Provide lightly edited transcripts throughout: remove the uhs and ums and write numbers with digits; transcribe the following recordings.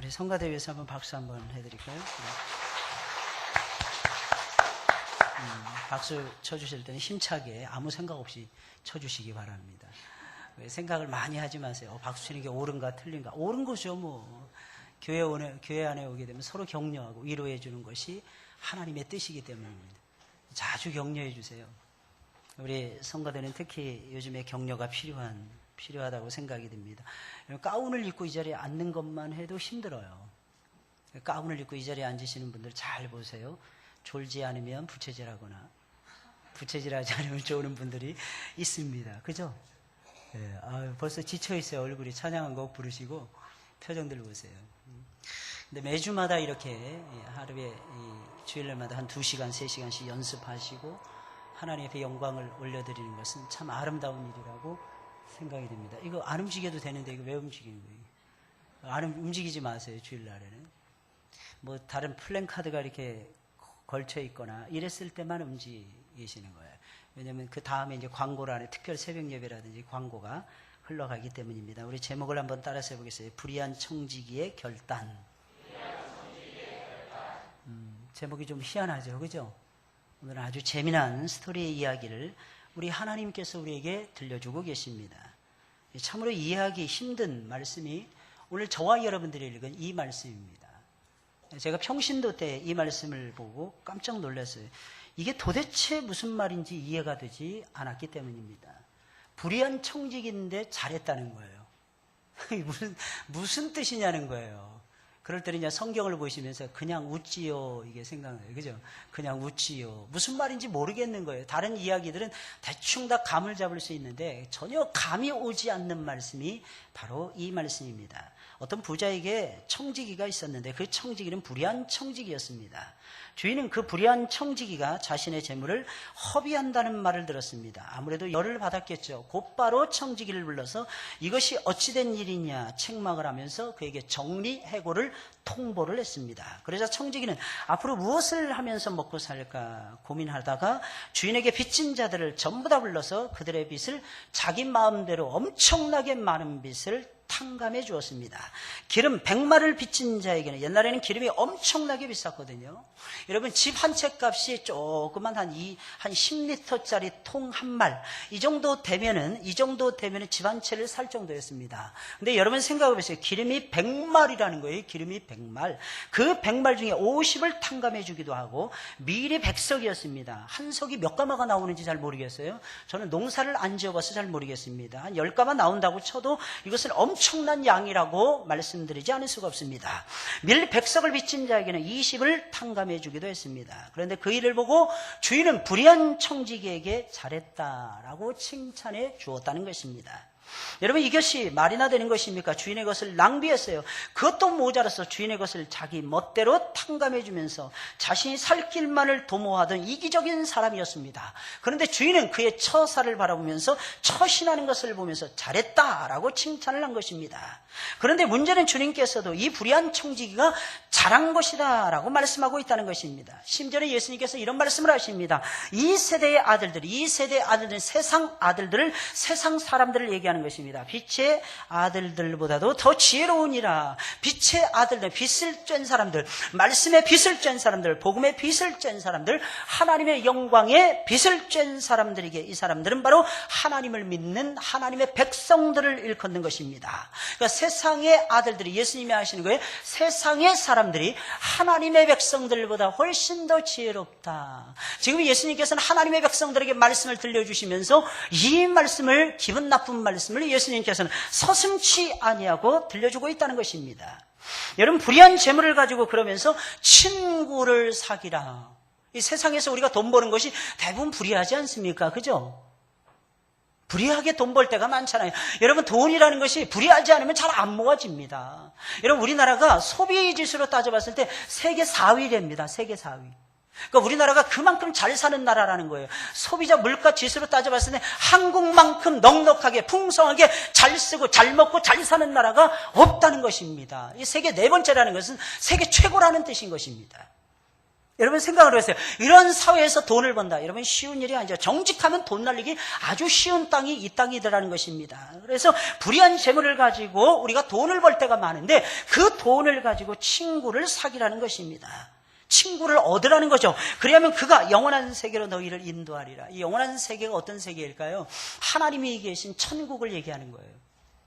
우리 성가대 위해서 한번 박수 한번 해드릴까요? 박수 쳐주실 때는 힘차게 아무 생각 없이 쳐주시기 바랍니다. 생각을 많이 하지 마세요. 박수 치는 게 옳은가 틀린가. 옳은 거죠 뭐. 교회 안에 오게 되면 서로 격려하고 위로해 주는 것이 하나님의 뜻이기 때문입니다. 자주 격려해 주세요. 우리 성가대는 특히 요즘에 격려가 필요하다고 생각이 듭니다. 가운을 입고 이 자리에 앉는 것만 해도 힘들어요. 가운을 입고 이 자리에 앉으시는 분들 잘 보세요. 졸지 않으면 부채질하거나 부채질하지 않으면 좋은 분들이 있습니다. 그죠? 네, 벌써 지쳐있어요. 얼굴이. 찬양한 곡 부르시고 표정들 보세요. 근데 매주마다 이렇게 하루에 주일날마다 한 2시간, 3시간씩 연습하시고 하나님 앞에 영광을 올려드리는 것은 참 아름다운 일이라고 생각이 됩니다. 이거 안 움직여도 되는데 이거 왜 움직이는 거예요? 움직이지 마세요. 주일날에는. 뭐 다른 플랜카드가 이렇게 걸쳐 있거나 이랬을 때만 움직이시는 거예요. 왜냐하면 그 다음에 이제 광고를 안에 특별 새벽 예배라든지 광고가 흘러가기 때문입니다. 우리 제목을 한번 따라서 해보겠어요. 불의한 청지기의 결단. 제목이 좀 희한하죠, 그죠? 오늘은 아주 재미난 스토리의 이야기를 우리 하나님께서 우리에게 들려주고 계십니다. 참으로 이해하기 힘든 말씀이 오늘 저와 여러분들이 읽은 이 말씀입니다. 제가 평신도 때 이 말씀을 보고 깜짝 놀랐어요. 이게 도대체 무슨 말인지 이해가 되지 않았기 때문입니다. 불의한 청지기인데 잘했다는 거예요. 무슨 뜻이냐는 거예요. 그럴 때는 이제 성경을 보시면서 그냥 웃지요 이게 생각나요. 그죠? 그냥 웃지요. 무슨 말인지 모르겠는 거예요. 다른 이야기들은 대충 다 감을 잡을 수 있는데 전혀 감이 오지 않는 말씀이 바로 이 말씀입니다. 어떤 부자에게 청지기가 있었는데 그 청지기는 불의한 청지기였습니다. 주인은 그 불의한 청지기가 자신의 재물을 허비한다는 말을 들었습니다. 아무래도 열을 받았겠죠. 곧바로 청지기를 불러서 이것이 어찌된 일이냐 책망을 하면서 그에게 정리해고를 통보를 했습니다. 그러자 청지기는 앞으로 무엇을 하면서 먹고 살까 고민하다가 주인에게 빚진 자들을 전부 다 불러서 그들의 빚을 자기 마음대로 엄청나게 많은 빚을 탕감해 주었습니다. 기름 100마를 빚진 자에게는 옛날에는 기름이 엄청나게 비쌌거든요. 여러분 집 한 채 값이 조그만 한 10리터짜리 통 한 말 이 정도 되면은 집 한 채를 살 정도였습니다. 근데 여러분 생각해 보세요. 기름이 100말이라는 거예요. 기름이 100말. 그 100말 중에 50을 탕감해 주기도 하고 밀이 100석이었습니다. 한 석이 몇 가마가 나오는지 잘 모르겠어요. 저는 농사를 안 지어봐서 잘 모르겠습니다. 한 10가마 나온다고 쳐도 이것은 엄청난 양이라고 말씀드리지 않을 수가 없습니다. 밀 100석을 빚진 자에게는 20을 탕감해 주기도 했습니다. 그런데 그 일을 보고 주인은 불의한 청지기에게 잘했다라고 칭찬해 주었다는 것입니다. 여러분 이것이 말이나 되는 것입니까? 주인의 것을 낭비했어요. 그것도 모자라서 주인의 것을 자기 멋대로 탕감해 주면서 자신이 살 길만을 도모하던 이기적인 사람이었습니다. 그런데 주인은 그의 처사를 바라보면서 처신하는 것을 보면서 잘했다라고 칭찬을 한 것입니다. 그런데 문제는 주님께서도 이 불의한 청지기가 잘한 것이다 라고 말씀하고 있다는 것입니다. 심지어는 예수님께서 이런 말씀을 하십니다. 이 세대의 아들들은 세상 아들들을, 세상 사람들을 얘기하는 것입니다. 빛의 아들들보다도 더 지혜로우니라. 빛의 아들들, 빛을 쬐는 사람들, 말씀의 빛을 쬐는 사람들, 복음의 빛을 쬐는 사람들, 하나님의 영광의 빛을 쬐는 사람들에게 이 사람들은 바로 하나님을 믿는 하나님의 백성들을 일컫는 것입니다. 그러니까 세상의 아들들이, 예수님이 하시는 거예요. 세상의 사람들이 하나님의 백성들보다 훨씬 더 지혜롭다. 지금 예수님께서는 하나님의 백성들에게 말씀을 들려주시면서 이 말씀을, 기분 나쁜 말씀을 예수님께서는 서슴지 아니하고 들려주고 있다는 것입니다. 여러분 불의한 재물을 가지고 그러면서 친구를 사귀라. 이 세상에서 우리가 돈 버는 것이 대부분 불의하지 않습니까? 그죠? 불의하게 돈 벌 때가 많잖아요. 여러분 돈이라는 것이 불의하지 않으면 잘 안 모아집니다. 여러분 우리나라가 소비지수로 따져봤을 때 세계 4위랍니다. 세계 4위. 그러니까 우리나라가 그만큼 잘 사는 나라라는 거예요. 소비자 물가 지수로 따져봤을 때 한국만큼 넉넉하게 풍성하게 잘 쓰고 잘 먹고 잘 사는 나라가 없다는 것입니다. 이 세계 4번째라는 것은 세계 최고라는 뜻인 것입니다. 여러분 생각을 해보세요. 이런 사회에서 돈을 번다. 여러분 쉬운 일이 아니죠. 정직하면 돈 날리기 아주 쉬운 땅이 이 땅이더라는 것입니다. 그래서 불의한 재물을 가지고 우리가 돈을 벌 때가 많은데 그 돈을 가지고 친구를 사귀라는 것입니다. 친구를 얻으라는 거죠. 그래야만 그가 영원한 세계로 너희를 인도하리라. 이 영원한 세계가 어떤 세계일까요? 하나님이 계신 천국을 얘기하는 거예요.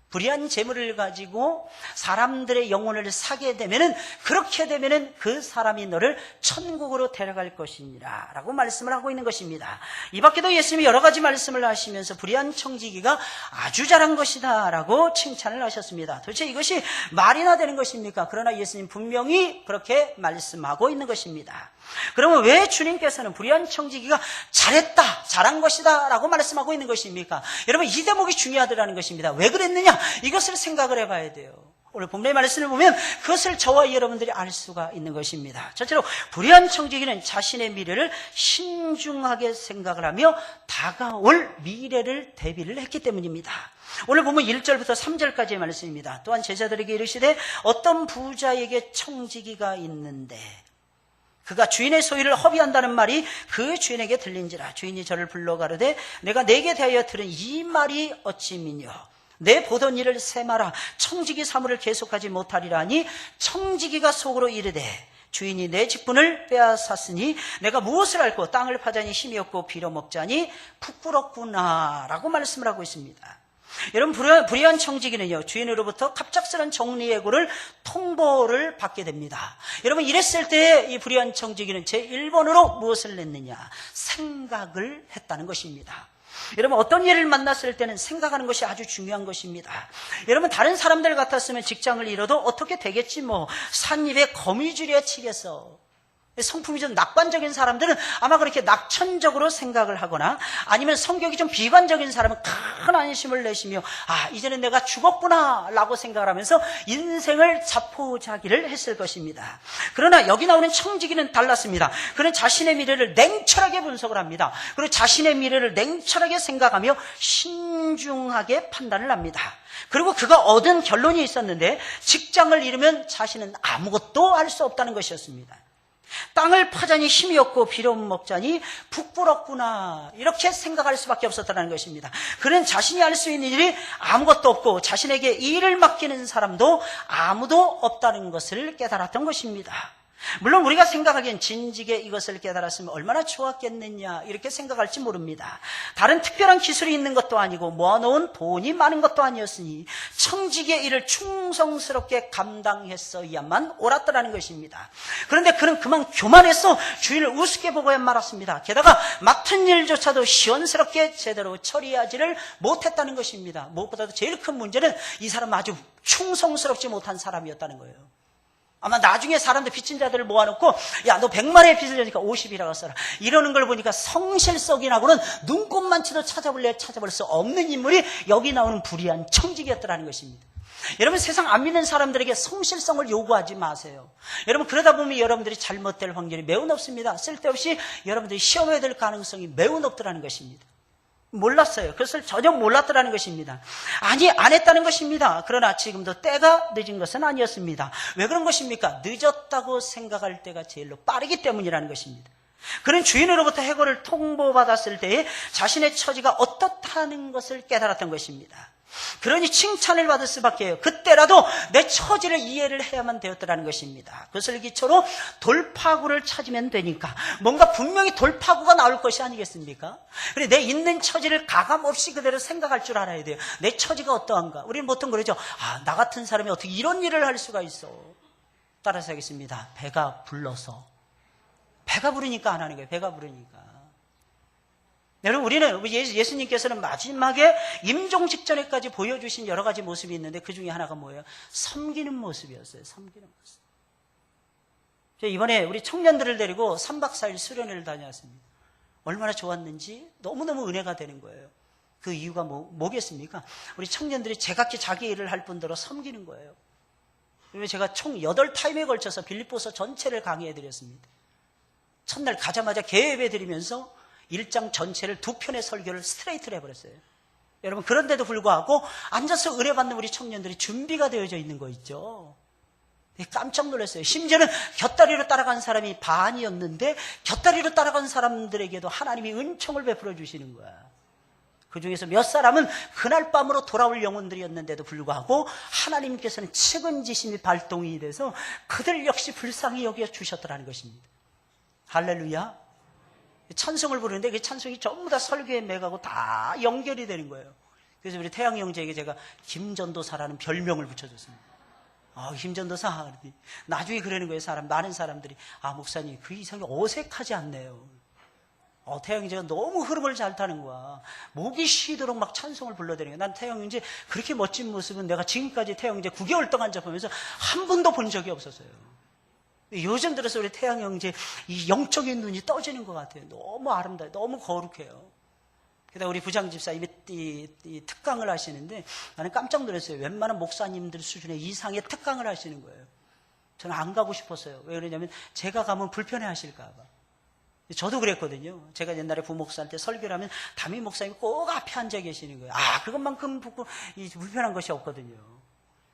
불의한 재물을 가지고 사람들의 영혼을 사게 되면은, 그렇게 되면은 그 사람이 너를 천국으로 데려갈 것이니라 라고 말씀을 하고 있는 것입니다. 이 밖에도 예수님이 여러 가지 말씀을 하시면서 불의한 청지기가 아주 잘한 것이다 라고 칭찬을 하셨습니다. 도대체 이것이 말이나 되는 것입니까? 그러나 예수님 분명히 그렇게 말씀하고 있는 것입니다. 그러면 왜 주님께서는 불의한 청지기가 잘했다, 잘한 것이다 라고 말씀하고 있는 것입니까? 여러분 이 대목이 중요하다는 것입니다. 왜 그랬느냐? 이것을 생각을 해봐야 돼요. 오늘 본문의 말씀을 보면 그것을 저와 여러분들이 알 수가 있는 것입니다. 첫째로 불의한 청지기는 자신의 미래를 신중하게 생각을 하며 다가올 미래를 대비를 했기 때문입니다. 오늘 보면 1절부터 3절까지의 말씀입니다. 또한 제자들에게 이르시되 어떤 부자에게 청지기가 있는데 그가 주인의 소유를 허비한다는 말이 그 주인에게 들린지라. 주인이 저를 불러 가로되 내가 내게 대하여 들은 이 말이 어찌 미뇨? 내 보던 일을 세마라. 청지기 사물을 계속하지 못하리라 하니 청지기가 속으로 이르되 주인이 내 직분을 빼앗았으니 내가 무엇을 알고 땅을 파자니 힘이 없고 빌어먹자니 부끄럽구나 라고 말씀을 하고 있습니다. 여러분 불의한 청지기는요 주인으로부터 갑작스런 정리해고를 통보를 받게 됩니다. 여러분 이랬을 때 이 불의한 청지기는 제1번으로 무엇을 냈느냐? 생각을 했다는 것입니다. 여러분 어떤 일을 만났을 때는 생각하는 것이 아주 중요한 것입니다. 여러분 다른 사람들 같았으면 직장을 잃어도 어떻게 되겠지 뭐, 산입에 거미줄이야 치겠어. 성품이 좀 낙관적인 사람들은 아마 그렇게 낙천적으로 생각을 하거나, 아니면 성격이 좀 비관적인 사람은 큰 안심을 내시며 이제는 내가 죽었구나 라고 생각을 하면서 인생을 자포자기를 했을 것입니다. 그러나 여기 나오는 청지기는 달랐습니다. 그는 자신의 미래를 냉철하게 분석을 합니다. 그리고 자신의 미래를 냉철하게 생각하며 신중하게 판단을 합니다. 그리고 그가 얻은 결론이 있었는데, 직장을 잃으면 자신은 아무것도 할 수 없다는 것이었습니다. 땅을 파자니 힘이 없고 빌어먹자니 부끄럽구나, 이렇게 생각할 수밖에 없었다는 것입니다. 그는 자신이 할 수 있는 일이 아무것도 없고 자신에게 일을 맡기는 사람도 아무도 없다는 것을 깨달았던 것입니다. 물론 우리가 생각하기엔 진즉에 이것을 깨달았으면 얼마나 좋았겠느냐 이렇게 생각할지 모릅니다. 다른 특별한 기술이 있는 것도 아니고 모아놓은 돈이 많은 것도 아니었으니 청지기의 일을 충성스럽게 감당했어야만 옳았더라는 것입니다. 그런데 그는 그만 교만해서 주인을 우습게 보고야 말았습니다. 게다가 맡은 일조차도 시원스럽게 제대로 처리하지를 못했다는 것입니다. 무엇보다도 제일 큰 문제는 이 사람은 아주 충성스럽지 못한 사람이었다는 거예요. 아마 나중에 사람들 빚진 자들을 모아놓고 야 너 100만의 빚을 져니까 50이라고 써라 이러는 걸 보니까 성실성이라고는 눈꼽만치도 찾아볼 수 없는 인물이 여기 나오는 불의한 청지기였더라는 것입니다. 여러분 세상 안 믿는 사람들에게 성실성을 요구하지 마세요. 여러분 그러다 보면 여러분들이 잘못될 확률이 매우 높습니다. 쓸데없이 여러분들이 시험에 들 가능성이 매우 높더라는 것입니다. 몰랐어요. 그것을 전혀 몰랐더라는 것입니다. 아니, 안 했다는 것입니다. 그러나 지금도 때가 늦은 것은 아니었습니다. 왜 그런 것입니까? 늦었다고 생각할 때가 제일로 빠르기 때문이라는 것입니다. 그는 주인으로부터 해고를 통보받았을 때에 자신의 처지가 어떻다는 것을 깨달았던 것입니다. 그러니 칭찬을 받을 수밖에 해요. 그때라도 내 처지를 이해를 해야만 되었더라는 것입니다. 그것을 기초로 돌파구를 찾으면 되니까, 뭔가 분명히 돌파구가 나올 것이 아니겠습니까? 그래, 내 있는 처지를 가감없이 그대로 생각할 줄 알아야 돼요. 내 처지가 어떠한가? 우리는 보통 그러죠. 나 같은 사람이 어떻게 이런 일을 할 수가 있어? 따라서 하겠습니다. 배가 불러서. 배가 부르니까 안 하는 거예요. 배가 부르니까. 여러분 우리는 예수님께서는 마지막에 임종 직전에까지 보여주신 여러 가지 모습이 있는데 그 중에 하나가 뭐예요? 섬기는 모습이었어요. 섬기는 모습. 이번에 우리 청년들을 데리고 3박 4일 수련회를 다녀왔습니다. 얼마나 좋았는지 너무너무 은혜가 되는 거예요. 그 이유가 뭐겠습니까? 우리 청년들이 제각기 자기 일을 할 뿐더러 섬기는 거예요. 그리고 제가 총 8타임에 걸쳐서 빌립보서 전체를 강의해드렸습니다. 첫날 가자마자 개회해 드리면서 1장 전체를 2편의 설교를 스트레이트로 해버렸어요. 여러분 그런데도 불구하고 앉아서 은혜 받는 우리 청년들이 준비가 되어져 있는 거 있죠. 깜짝 놀랐어요. 심지어는 곁다리로 따라간 사람이 반이었는데 곁다리로 따라간 사람들에게도 하나님이 은총을 베풀어 주시는 거야. 그 중에서 몇 사람은 그날 밤으로 돌아올 영혼들이었는데도 불구하고 하나님께서는 측은지심이 발동이 돼서 그들 역시 불쌍히 여겨 주셨더라는 것입니다. 할렐루야. 찬송을 부르는데 그 찬송이 전부 다 설교에 매가고 다 연결이 되는 거예요. 그래서 우리 태양 형제에게 제가 김전도사라는 별명을 붙여줬습니다. 김전도사. 나중에 그러는 거예요. 많은 사람들이. 목사님, 그 이상이 어색하지 않네요. 태양 형제가 너무 흐름을 잘 타는 거야. 목이 쉬도록 막 찬송을 불러대는 거야. 난 태양 형제 그렇게 멋진 모습은 내가 지금까지 태양 형제 9개월 동안 접하면서 한 번도 본 적이 없었어요. 요즘 들어서 우리 태양 형제 이 영적인 눈이 떠지는 것 같아요. 너무 아름다워요. 너무 거룩해요. 게다가 우리 부장 집사님이 이 특강을 하시는데 나는 깜짝 놀랐어요. 웬만한 목사님들 수준의 이상의 특강을 하시는 거예요. 저는 안 가고 싶었어요. 왜 그러냐면 제가 가면 불편해 하실까 봐. 저도 그랬거든요. 제가 옛날에 부목사할 때 설교를 하면 담임 목사님이 꼭 앞에 앉아 계시는 거예요. 그것만큼 불편한 것이 없거든요.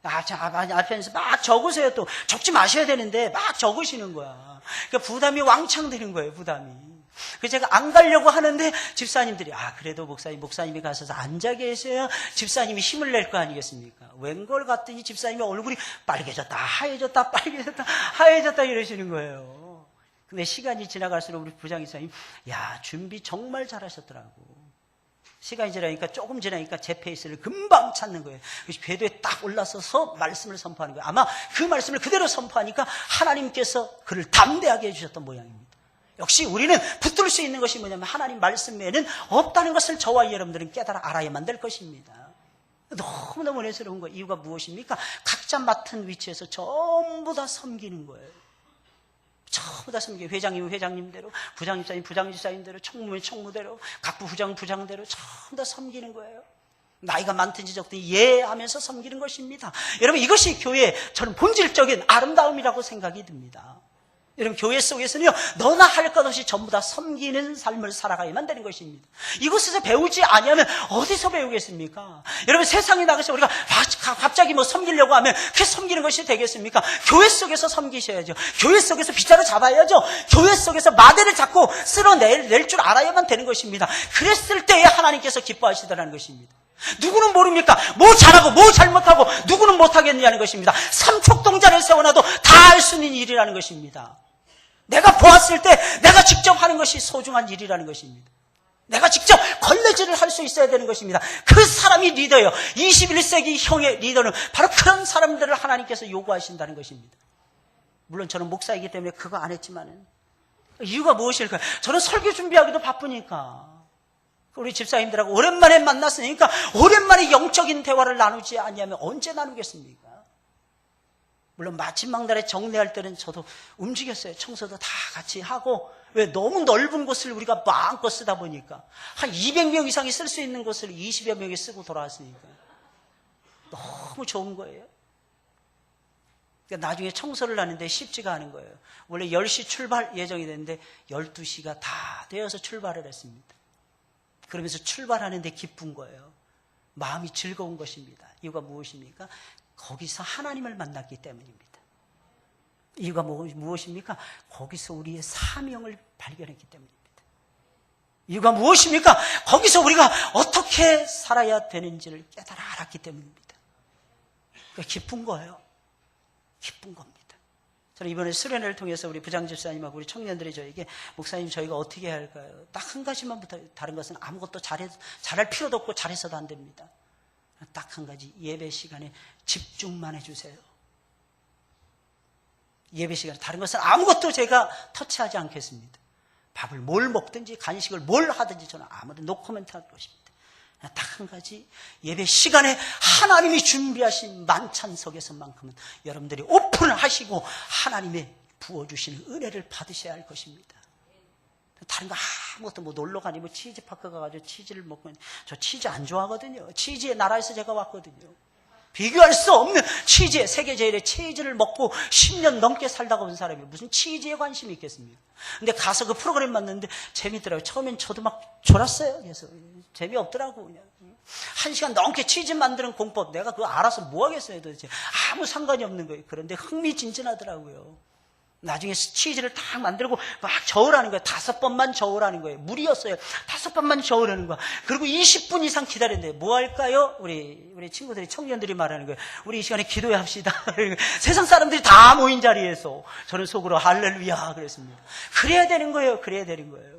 앞에 앉아서 막 적으세요. 또 적지 마셔야 되는데 막 적으시는 거야. 그러니까 부담이 왕창 되는 거예요. 부담이. 그래서 제가 안 가려고 하는데 집사님들이 그래도 목사님이 가서 앉아 계셔야 집사님이 힘을 낼 거 아니겠습니까? 웬걸 갔더니 집사님이 얼굴이 빨개졌다 하얘졌다 빨개졌다 하얘졌다 이러시는 거예요. 근데 시간이 지나갈수록 우리 부장이사님 준비 정말 잘하셨더라고. 시간이 지나니까 조금 지나니까 제 페이스를 금방 찾는 거예요. 그래서 궤도에 딱 올라서서 말씀을 선포하는 거예요. 아마 그 말씀을 그대로 선포하니까 하나님께서 그를 담대하게 해주셨던 모양입니다. 역시 우리는 붙들 수 있는 것이 뭐냐면 하나님 말씀 외에는 없다는 것을 저와 여러분들은 깨달아 알아야만 될 것입니다. 너무너무 은혜스러운 거예요. 이유가 무엇입니까? 각자 맡은 위치에서 전부 다 섬기는 거예요. 전부 다 섬기고 회장님은 회장님대로, 부장집사님 부장집사님대로, 총무면 총무대로, 각부 부장대로 전부 다 섬기는 거예요. 나이가 많든지 적든지 하면서 섬기는 것입니다. 여러분 이것이 교회의 저는 본질적인 아름다움이라고 생각이 듭니다. 여러분 교회 속에서는요 너나 할 것 없이 전부 다 섬기는 삶을 살아가야만 되는 것입니다. 이곳에서 배우지 아니하면 어디서 배우겠습니까? 여러분 세상에 나가서 우리가 갑자기 섬기려고 하면 그게 섬기는 것이 되겠습니까? 교회 속에서 섬기셔야죠. 교회 속에서 빗자루 잡아야죠. 교회 속에서 마대를 잡고 쓸어낼 줄 알아야만 되는 것입니다. 그랬을 때에 하나님께서 기뻐하시더라는 것입니다. 누구는 모릅니까? 뭐 잘하고 뭐 잘못하고 누구는 못하겠느냐는 것입니다. 삼척동자를 세워놔도 다 할 수 있는 일이라는 것입니다. 내가 보았을 때 내가 직접 하는 것이 소중한 일이라는 것입니다. 내가 직접 걸레질을 할 수 있어야 되는 것입니다. 그 사람이 리더예요. 21세기 형의 리더는 바로 그런 사람들을 하나님께서 요구하신다는 것입니다. 물론 저는 목사이기 때문에 그거 안 했지만은 이유가 무엇일까요? 저는 설교 준비하기도 바쁘니까. 우리 집사님들하고 오랜만에 만났으니까 오랜만에 영적인 대화를 나누지 않냐면 언제 나누겠습니까? 물론 마지막 날에 정리할 때는 저도 움직였어요. 청소도 다 같이 하고. 왜? 너무 넓은 곳을 우리가 마음껏 쓰다 보니까 한 200명 이상이 쓸 수 있는 곳을 20여 명이 쓰고 돌아왔으니까 너무 좋은 거예요. 그러니까 나중에 청소를 하는데 쉽지가 않은 거예요. 원래 10시 출발 예정이 됐는데 12시가 다 되어서 출발을 했습니다. 그러면서 출발하는데 기쁜 거예요. 마음이 즐거운 것입니다. 이유가 무엇입니까? 거기서 하나님을 만났기 때문입니다. 이유가 무엇입니까? 거기서 우리의 사명을 발견했기 때문입니다. 이유가 무엇입니까? 거기서 우리가 어떻게 살아야 되는지를 깨달아 알았기 때문입니다. 그러니까 기쁜 거예요. 기쁜 겁니다. 저는 이번에 수련회를 통해서 우리 부장집사님하고 우리 청년들이 저에게 목사님 저희가 어떻게 해야 할까요? 딱 한 가지만 부탁, 다른 것은 아무것도 잘할 필요도 없고 잘해서도 안 됩니다. 딱 한 가지, 예배 시간에 집중만 해주세요. 예배 시간에 다른 것은 아무것도 제가 터치하지 않겠습니다. 밥을 뭘 먹든지 간식을 뭘 하든지 저는 아무도 노코멘트 할 것입니다. 딱 한 가지, 예배 시간에 하나님이 준비하신 만찬석에서만큼은 여러분들이 오픈을 하시고 하나님의 부어주시는 은혜를 받으셔야 할 것입니다. 다른 거 아무것도 놀러 가니 치즈파크 가가지고 치즈를 먹고, 저 치즈 안 좋아하거든요. 치즈의 나라에서 제가 왔거든요. 비교할 수 없는 치즈에, 세계 제일의 치즈를 먹고 10년 넘게 살다가 온 사람이 무슨 치즈에 관심이 있겠습니까? 근데 가서 그 프로그램 봤는데 재밌더라고요. 처음엔 저도 막 졸았어요. 그래서 재미없더라고. 그냥 1시간 넘게 치즈 만드는 공법, 내가 그거 알아서 뭐 하겠어요 도대체. 아무 상관이 없는 거예요. 그런데 흥미진진하더라고요. 나중에 치즈를 딱 만들고 막 저으라는 거예요. 5번만 저으라는 거예요. 물이었어요. 5번만 저으라는 거야. 그리고 20분 이상 기다렸는데 뭐 할까요? 우리 친구들이, 청년들이 말하는 거예요. 우리 이 시간에 기도해 합시다. 세상 사람들이 다 모인 자리에서 저는 속으로 할렐루야 그랬습니다. 그래야 되는 거예요. 그래야 되는 거예요.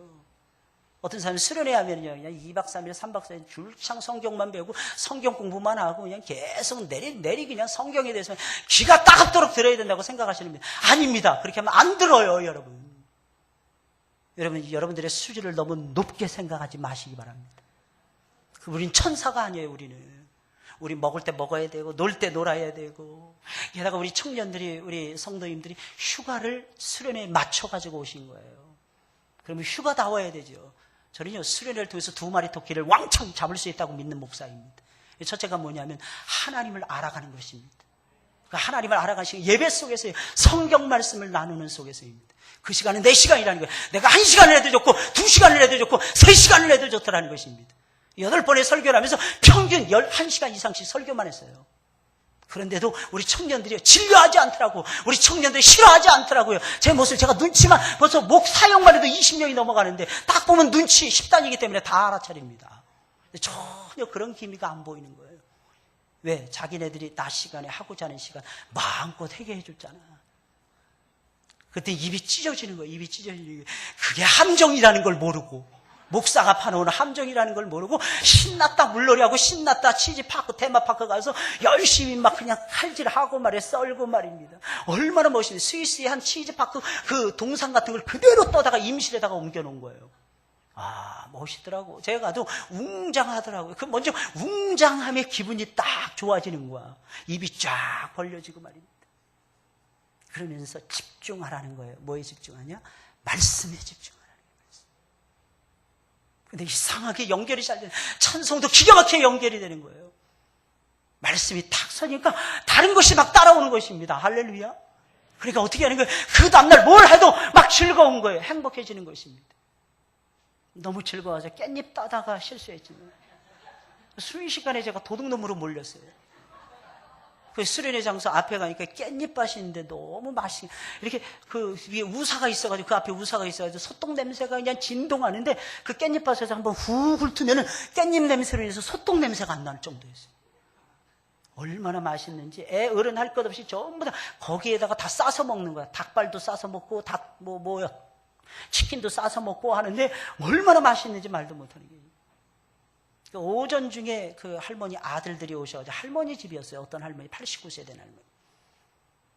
어떤 사람은 수련회 하면요, 그냥 2박 3일, 3박 4일 줄창 성경만 배우고 성경 공부만 하고 그냥 계속 내리 그냥 성경에 대해서 귀가 따갑도록 들어야 된다고 생각하시는 분 아닙니다. 그렇게 하면 안 들어요, 여러분. 여러분들의 수준을 너무 높게 생각하지 마시기 바랍니다. 우린 천사가 아니에요, 우리는. 우리 먹을 때 먹어야 되고, 놀 때 놀아야 되고, 게다가 우리 청년들이, 우리 성도님들이 휴가를 수련회에 맞춰가지고 오신 거예요. 그러면 휴가다워야 되죠. 저는요, 수련회를 통해서 2마리 토끼를 왕창 잡을 수 있다고 믿는 목사입니다. 첫째가 뭐냐면 하나님을 알아가는 것입니다. 하나님을 알아가시고 예배 속에서 성경 말씀을 나누는 속에서입니다. 그 시간은 내 시간이라는 거예요. 내가 1시간을 해도 좋고 2시간을 해도 좋고 3시간을 해도 좋다라는 것입니다. 8번의 설교를 하면서 평균 11시간 이상씩 설교만 했어요. 그런데도 우리 청년들이 진료하지 않더라고. 우리 청년들이 싫어하지 않더라고요. 제 모습 제가 눈치만 벌써 목 사용만 해도 20년이 넘어가는데 딱 보면 눈치 10단이기 때문에 다 알아차립니다. 전혀 그런 기미가 안 보이는 거예요. 왜? 자기네들이 낮 시간에 하고자 하는 시간 마음껏 회개해 줬잖아. 그때 입이 찢어지는 거예요. 입이 찢어지는 거예요. 그게 함정이라는 걸 모르고, 목사가 파놓은 함정이라는 걸 모르고 신났다 물놀이하고 신났다 치즈파크 테마파크 가서 열심히 막 그냥 칼질하고 말이에요. 썰고 말입니다. 얼마나 멋있는지. 스위스의 한 치즈파크 그 동상 같은 걸 그대로 떠다가 임실에다가 옮겨놓은 거예요. 아, 멋있더라고. 제가 가도 웅장하더라고요. 그 먼저 웅장함의 기분이 딱 좋아지는 거야. 입이 쫙 벌려지고 말입니다. 그러면서 집중하라는 거예요. 뭐에 집중하냐? 말씀에 집중. 근데 이상하게 연결이 잘 되는, 찬송도 기가 막히게 연결이 되는 거예요. 말씀이 탁 서니까 다른 것이 막 따라오는 것입니다. 할렐루야. 그러니까 어떻게 하는 거예요? 그 다음날 뭘 해도 막 즐거운 거예요. 행복해지는 것입니다. 너무 즐거워서 깻잎 따다가 실수했지만 순식간에 제가 도둑놈으로 몰렸어요. 그 수련회 장소 앞에 가니까 깻잎밭이 있는데 너무 맛있게, 이렇게 그 위에 우사가 있어가지고, 그 앞에 우사가 있어가지고 소똥 냄새가 그냥 진동하는데 그 깻잎밭에서 한번 후 훑으면은 깻잎 냄새로 인해서 소똥 냄새가 안 날 정도였어요. 얼마나 맛있는지 어른 할 것 없이 전부 다 거기에다가 다 싸서 먹는 거야. 닭발도 싸서 먹고, 치킨도 싸서 먹고 하는데 얼마나 맛있는지 말도 못하는 게. 오전 중에 그 할머니 아들들이 오셔가지고, 할머니 집이었어요. 어떤 할머니, 89세 된 할머니.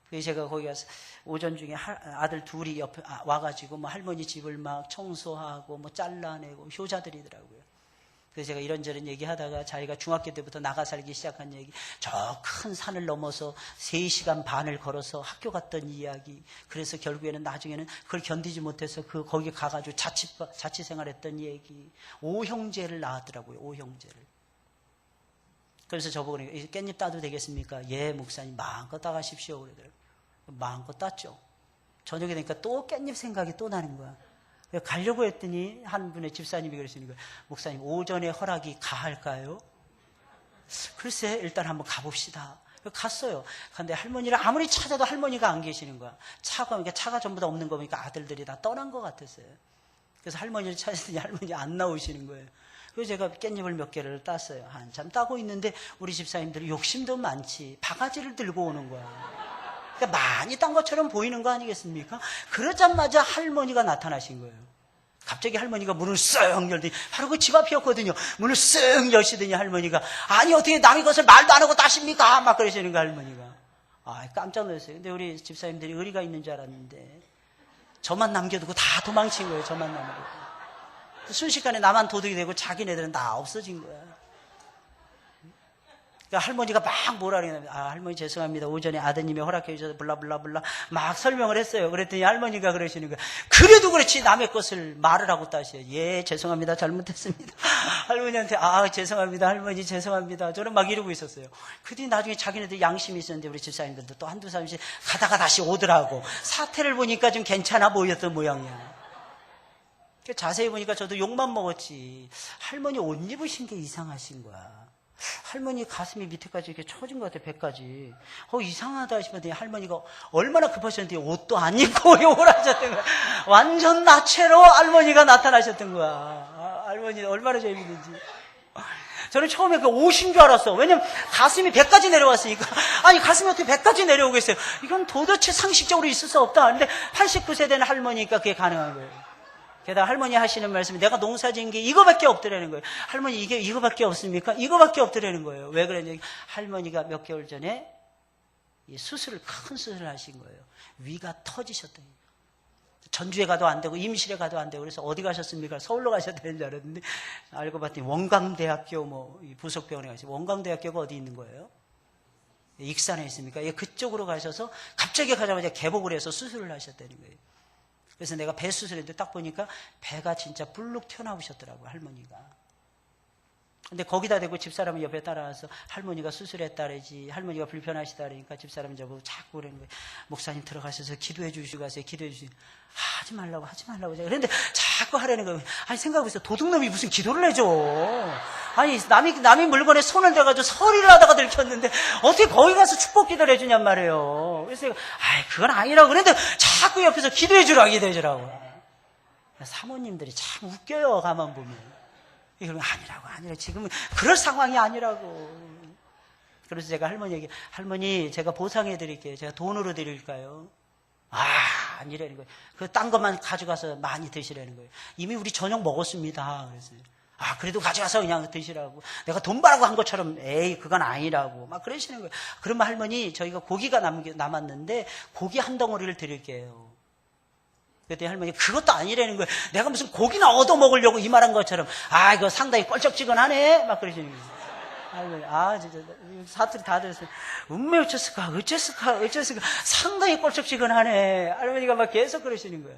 그래서 제가 거기 가서 오전 중에 아들 둘이 옆에 와가지고 뭐 할머니 집을 막 청소하고 뭐 잘라내고 효자들이더라고요. 그래서 제가 이런저런 얘기하다가 자기가 중학교 때부터 나가 살기 시작한 얘기, 저 큰 산을 넘어서 3시간 반을 걸어서 학교 갔던 이야기, 그래서 결국에는 나중에는 그걸 견디지 못해서 거기 가가지고 자취 생활했던 얘기, 5형제를 낳았더라고요. 5형제를. 그래서 저보고 깻잎 따도 되겠습니까? 예, 목사님 마음껏 따가십시오. 그러더라고요. 마음껏 땄죠. 저녁에 되니까 또 깻잎 생각이 또 나는 거야. 가려고 했더니 한 분의 집사님이 그러시는 거예요. 목사님, 오전에 허락이 가할까요? 글쎄, 일단 한번 가봅시다. 갔어요. 근데 할머니를 아무리 찾아도 할머니가 안 계시는 거야. 차가 전부 다 없는 거 보니까 아들들이 다 떠난 것 같았어요. 그래서 할머니를 찾았더니 할머니 안 나오시는 거예요. 그래서 제가 깻잎을 몇 개를 땄어요. 한참 따고 있는데 우리 집사님들이 욕심도 많지 바가지를 들고 오는 거야. 그러니까 많이 딴 것처럼 보이는 거 아니겠습니까? 그러자마자 할머니가 나타나신 거예요. 갑자기 할머니가 문을 쓱 열더니, 바로 그 집 앞이었거든요. 문을 쓱 여시더니 할머니가, 아니 어떻게 남의 것을 말도 안 하고 따십니까? 막 그러시는 거 할머니가. 깜짝 놀랐어요. 근데 우리 집사님들이 의리가 있는 줄 알았는데 저만 남겨두고 다 도망친 거예요. 저만 남겨두고. 순식간에 나만 도둑이 되고 자기네들은 다 없어진 거야. 그러니까 할머니가 막 뭐라 그러냐면, 할머니 죄송합니다. 오전에 아드님이 허락해 주셔서 블라블라블라 막 설명을 했어요. 그랬더니 할머니가 그러시는 거예요. 그래도 그렇지 남의 것을 말을 하고 따셔요. 예, 죄송합니다. 잘못했습니다. 할머니한테 죄송합니다. 할머니 죄송합니다. 저는 막 이러고 있었어요. 그랬더니 나중에 자기네들 양심이 있었는데 우리 집사님들도 또 한두 사람씩 가다가 다시 오더라고. 사태를 보니까 좀 괜찮아 보였던 모양이야. 자세히 보니까 저도 욕만 먹었지. 할머니 옷 입으신 게 이상하신 거야. 할머니 가슴이 밑에까지 이렇게 처진 것 같아, 배까지. 이상하다 싶었더니 할머니가 얼마나 급하셨는데 옷도 안 입고 욕을 하셨던 거야. 완전 나체로 할머니가 나타나셨던 거야. 할머니 얼마나 재밌는지. 저는 처음에 그 옷인 줄 알았어. 왜냐면 가슴이 배까지 내려왔으니까. 아니, 가슴이 어떻게 배까지 내려오겠어요? 이건 도대체 상식적으로 있을 수 없다. 근데 89세 된 할머니니까 그게 가능한 거예요. 게다가 할머니 하시는 말씀이 내가 농사 지은 게 이거밖에 없더라는 거예요. 할머니 이게 이거밖에 없습니까? 이거밖에 없더라는 거예요. 왜 그러냐? 할머니가 몇 개월 전에 큰 수술을 하신 거예요. 위가 터지셨다니. 전주에 가도 안 되고 임실에 가도 안 되고 그래서 어디 가셨습니까? 서울로 가셨다는 줄 알았는데 알고 봤더니 원광대학교 부속병원에 가시고 원광대학교가 어디 있는 거예요? 익산에 있습니까? 그쪽으로 가셔서 갑자기 가자마자 개복을 해서 수술을 하셨다는 거예요. 그래서 내가 배 수술했는데 딱 보니까 배가 진짜 불룩 튀어나오셨더라고요, 할머니가. 근데 거기다 대고 집사람은 옆에 따라와서 할머니가 수술했다래지, 할머니가 불편하시다 그러니까 집사람은 저보고 자꾸 그러는 거예요. 목사님 들어가셔서 기도해 주시고 가세요, 기도해 주시고. 하지 말라고. 그런데 자꾸 하라는 거예요. 아니, 생각해보세요. 도둑놈이 무슨 기도를 해줘. 아니, 남이 물건에 손을 대가지고 서리를 하다가 들켰는데 어떻게 거기 가서 축복 기도를 해주냔 말이에요. 그래서 내가, 그건 아니라고. 그런데 자꾸 옆에서 기도해 주라고. 사모님들이 참 웃겨요, 가만 보면. 이러면 아니라고. 지금은 그럴 상황이 아니라고. 그래서 제가 할머니에게, 할머니, 제가 보상해 드릴게요. 제가 돈으로 드릴까요? 아니라는 거예요. 딴 것만 가져가서 많이 드시라는 거예요. 이미 우리 저녁 먹었습니다. 그래서, 그래도 가져가서 그냥 드시라고. 내가 돈 바라고 한 것처럼, 그건 아니라고. 막 그러시는 거예요. 그러면 할머니, 저희가 고기가 남았는데, 고기 한 덩어리를 드릴게요. 그때 할머니 그것도 아니라는 거예요. 내가 무슨 고기나 얻어먹으려고 이 말한 것처럼 이거 상당히 껄쩍지근하네 막 그러시는 거예요. 할머니 진짜 사투리 다 들었어요. 운매 어쩌을까 상당히 껄쩍지근하네. 할머니가 막 계속 그러시는 거예요.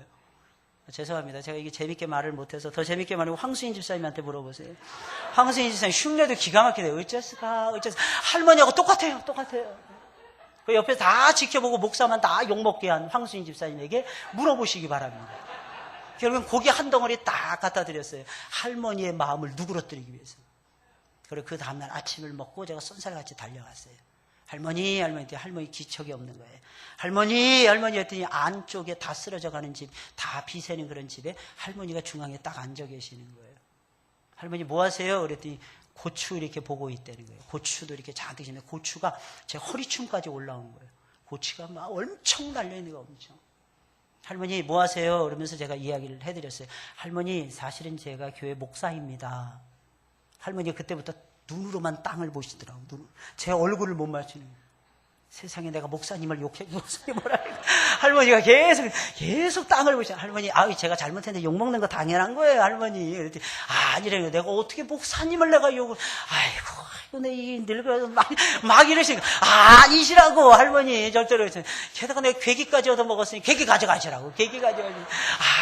죄송합니다. 제가 이게 재밌게 말을 못해서 더 재밌게 말하고 황수인 집사님한테 물어보세요. 황수인 집사님 흉내도 기가 막히네요. 어쩌을까 할머니하고 똑같아요. 그 옆에서 다 지켜보고 목사만 다 욕먹게 한 황수인 집사님에게 물어보시기 바랍니다. 결국엔 고기 한 덩어리 딱 갖다 드렸어요. 할머니의 마음을 누그러뜨리기 위해서. 그리고 그 다음날 아침을 먹고 제가 쏜살같이 달려갔어요. 할머니 기척이 없는 거예요. 할머니 했더니 안쪽에 다 쓰러져가는 집, 다 비새는 그런 집에 할머니가 중앙에 딱 앉아 계시는 거예요. 할머니 뭐 하세요? 그랬더니 고추 이렇게 보고 있다는 거예요. 고추도 이렇게 잔뜩 있는데 고추가 제 허리춤까지 올라온 거예요. 고추가 막 엄청 달려있는 거예요. 엄청. 할머니 뭐 하세요? 그러면서 제가 이야기를 해드렸어요. 할머니 사실은 제가 교회 목사입니다. 할머니가 그때부터 눈으로만 땅을 보시더라고요. 제 얼굴을 못 맞추는 거예요. 세상에 내가 목사님을 욕해, 목사님 뭐라 그래. 할머니가 계속 땅을 보시죠. 할머니, 제가 잘못했는데 욕먹는 거 당연한 거예요, 할머니. 그랬더니, 아니래요. 내가 어떻게 목사님을 내가 욕을, 내 이 늙어서 막 이러시는 거. 아니시라고, 할머니. 절대로. 게다가 내가 괴기까지 얻어먹었으니, 괴기 가져가시라고.